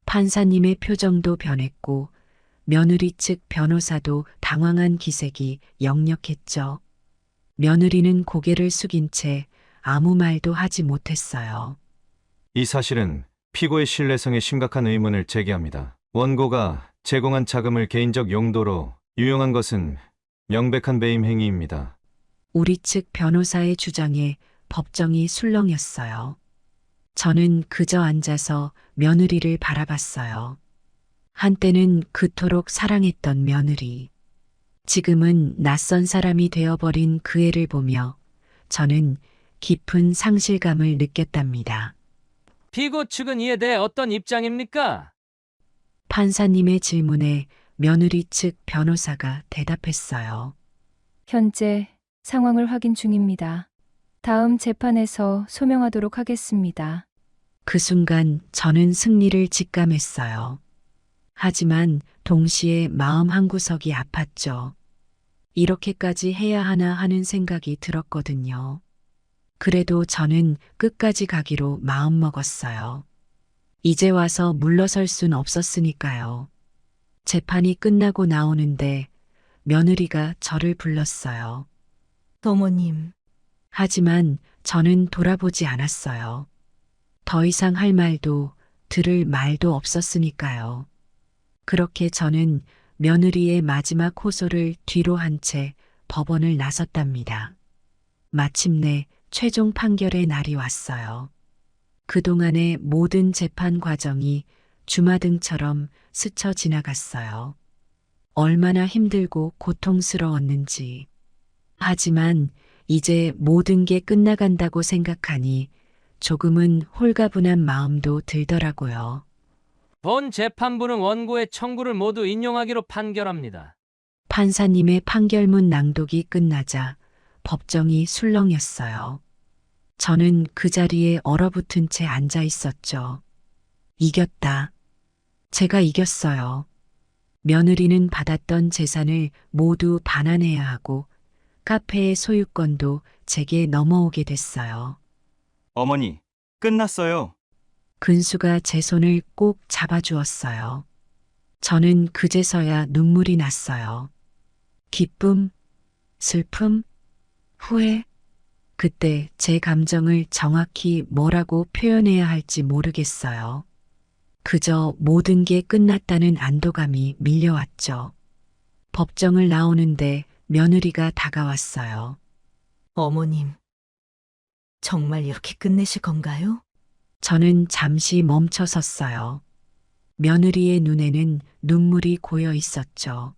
S1: 판사님의 표정도 변했고 며느리 측 변호사도 당황한 기색이 역력했죠. 며느리는 고개를 숙인 채 아무 말도 하지 못했어요.
S11: 이 사실은 피고의 신뢰성에 심각한 의문을 제기합니다. 원고가 제공한 자금을 개인적 용도로 유용한 것은 명백한 배임 행위입니다.
S1: 우리 측 변호사의 주장에 법정이 술렁였어요. 저는 그저 앉아서 며느리를 바라봤어요. 한때는 그토록 사랑했던 며느리. 지금은 낯선 사람이 되어버린 그 애를 보며 저는 깊은 상실감을 느꼈답니다.
S9: 피고 측은 이에 대해 어떤 입장입니까?
S1: 판사님의 질문에 며느리 측 변호사가 대답했어요.
S12: 현재 상황을 확인 중입니다. 다음 재판에서 소명하도록 하겠습니다.
S1: 그 순간 저는 승리를 직감했어요. 하지만 동시에 마음 한구석이 아팠죠. 이렇게까지 해야 하나 하는 생각이 들었거든요. 그래도 저는 끝까지 가기로 마음먹었어요. 이제 와서 물러설 순 없었으니까요. 재판이 끝나고 나오는데 며느리가 저를 불렀어요.
S4: 어머님,
S1: 하지만 저는 돌아보지 않았어요. 더 이상 할 말도 들을 말도 없었으니까요. 그렇게 저는 며느리의 마지막 호소를 뒤로 한 채 법원을 나섰답니다. 마침내 최종 판결의 날이 왔어요. 그동안의 모든 재판 과정이 주마등처럼 스쳐 지나갔어요. 얼마나 힘들고 고통스러웠는지. 하지만 이제 모든 게 끝나간다고 생각하니 조금은 홀가분한 마음도 들더라고요.
S9: 본 재판부는 원고의 청구를 모두 인용하기로 판결합니다.
S1: 판사님의 판결문 낭독이 끝나자 법정이 술렁였어요. 저는 그 자리에 얼어붙은 채 앉아 있었죠. 이겼다. 제가 이겼어요. 며느리는 받았던 재산을 모두 반환해야 하고 카페의 소유권도 제게 넘어오게 됐어요.
S8: 어머니, 끝났어요.
S1: 근수가 제 손을 꼭 잡아주었어요. 저는 그제서야 눈물이 났어요. 기쁨, 슬픔, 후회. 그때 제 감정을 정확히 뭐라고 표현해야 할지 모르겠어요. 그저 모든 게 끝났다는 안도감이 밀려왔죠. 법정을 나오는데 며느리가 다가왔어요.
S4: 어머님, 정말 이렇게 끝내실 건가요?
S1: 저는 잠시 멈춰 섰어요. 며느리의 눈에는 눈물이 고여 있었죠.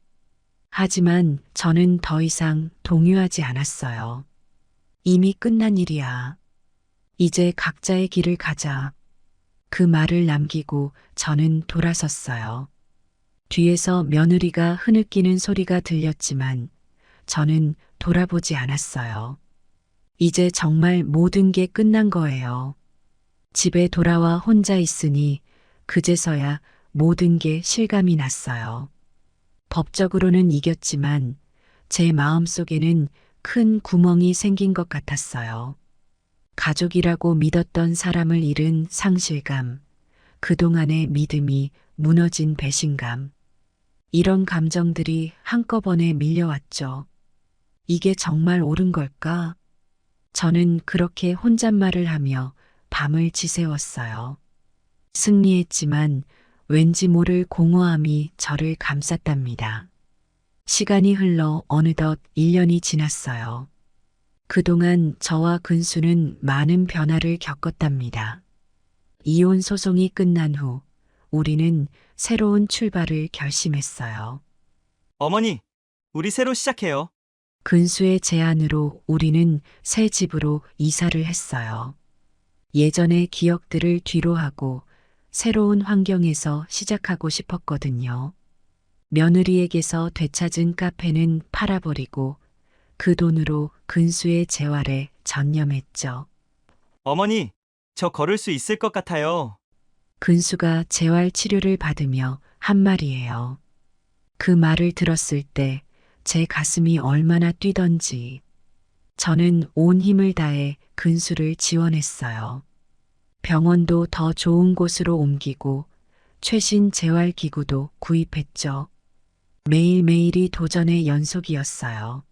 S1: 하지만 저는 더 이상 동요하지 않았어요. 이미 끝난 일이야. 이제 각자의 길을 가자. 그 말을 남기고 저는 돌아섰어요. 뒤에서 며느리가 흐느끼는 소리가 들렸지만 저는 돌아보지 않았어요. 이제 정말 모든 게 끝난 거예요. 집에 돌아와 혼자 있으니 그제서야 모든 게 실감이 났어요. 법적으로는 이겼지만 제 마음속에는 큰 구멍이 생긴 것 같았어요. 가족이라고 믿었던 사람을 잃은 상실감, 그동안의 믿음이 무너진 배신감. 이런 감정들이 한꺼번에 밀려왔죠. 이게 정말 옳은 걸까? 저는 그렇게 혼잣말을 하며 밤을 지새웠어요. 승리했지만 왠지 모를 공허함이 저를 감쌌답니다. 시간이 흘러 어느덧 1년이 지났어요. 그동안 저와 근수는 많은 변화를 겪었답니다. 이혼 소송이 끝난 후 우리는 새로운 출발을 결심했어요.
S8: 어머니, 우리 새로 시작해요.
S1: 근수의 제안으로 우리는 새 집으로 이사를 했어요. 예전의 기억들을 뒤로하고 새로운 환경에서 시작하고 싶었거든요. 며느리에게서 되찾은 카페는 팔아버리고 그 돈으로 근수의 재활에 전념했죠.
S8: 어머니, 저 걸을 수 있을 것 같아요.
S1: 근수가 재활 치료를 받으며 한 말이에요. 그 말을 들었을 때 제 가슴이 얼마나 뛰던지 저는 온 힘을 다해 근수를 지원했어요. 병원도 더 좋은 곳으로 옮기고 최신 재활기구도 구입했죠. 매일매일이 도전의 연속이었어요.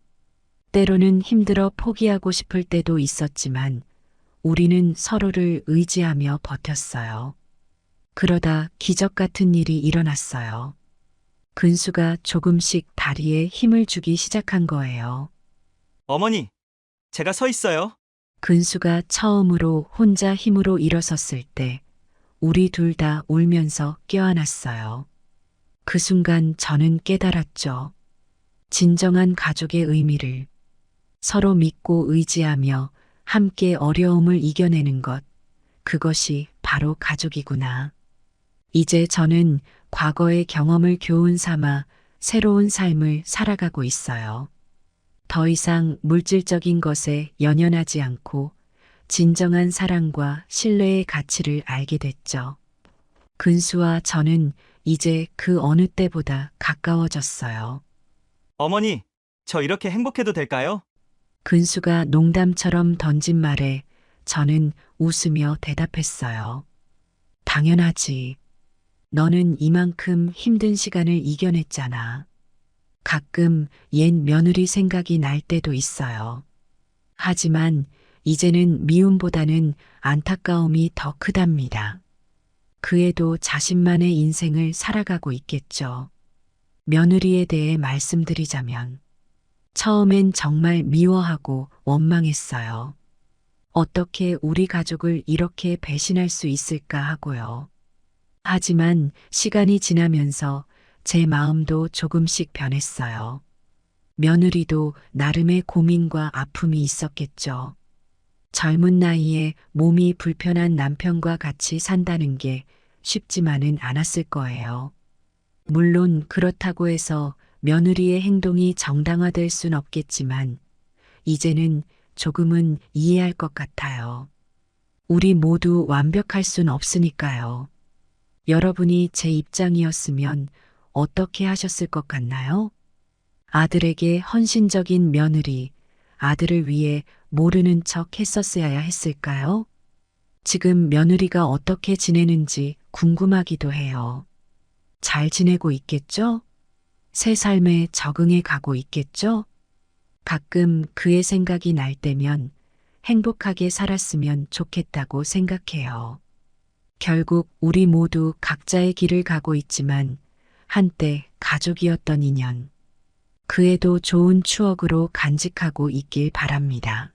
S1: 때로는 힘들어 포기하고 싶을 때도 있었지만 우리는 서로를 의지하며 버텼어요. 그러다 기적 같은 일이 일어났어요. 근수가 조금씩 다리에 힘을 주기 시작한 거예요.
S8: 어머니, 제가 서 있어요.
S1: 근수가 처음으로 혼자 힘으로 일어섰을 때 우리 둘 다 울면서 껴안았어요. 그 순간 저는 깨달았죠. 진정한 가족의 의미를. 서로 믿고 의지하며 함께 어려움을 이겨내는 것. 그것이 바로 가족이구나. 이제 저는 과거의 경험을 교훈 삼아 새로운 삶을 살아가고 있어요. 더 이상 물질적인 것에 연연하지 않고 진정한 사랑과 신뢰의 가치를 알게 됐죠. 근수와 저는 이제 그 어느 때보다 가까워졌어요.
S8: 어머니, 저 이렇게 행복해도 될까요?
S1: 근수가 농담처럼 던진 말에 저는 웃으며 대답했어요. 당연하지. 너는 이만큼 힘든 시간을 이겨냈잖아. 가끔 옛 며느리 생각이 날 때도 있어요. 하지만 이제는 미움보다는 안타까움이 더 크답니다. 그 애도 자신만의 인생을 살아가고 있겠죠. 며느리에 대해 말씀드리자면 처음엔 정말 미워하고 원망했어요. 어떻게 우리 가족을 이렇게 배신할 수 있을까 하고요. 하지만 시간이 지나면서 제 마음도 조금씩 변했어요. 며느리도 나름의 고민과 아픔이 있었겠죠. 젊은 나이에 몸이 불편한 남편과 같이 산다는 게 쉽지만은 않았을 거예요. 물론 그렇다고 해서 며느리의 행동이 정당화될 순 없겠지만 이제는 조금은 이해할 것 같아요. 우리 모두 완벽할 순 없으니까요. 여러분이 제 입장이었으면 어떻게 하셨을 것 같나요? 아들에게 헌신적인 며느리, 아들을 위해 모르는 척 했었어야 했을까요? 지금 며느리가 어떻게 지내는지 궁금하기도 해요. 잘 지내고 있겠죠? 새 삶에 적응해 가고 있겠죠? 가끔 그의 생각이 날 때면 행복하게 살았으면 좋겠다고 생각해요. 결국 우리 모두 각자의 길을 가고 있지만 한때 가족이었던 인연. 그 애도 좋은 추억으로 간직하고 있길 바랍니다.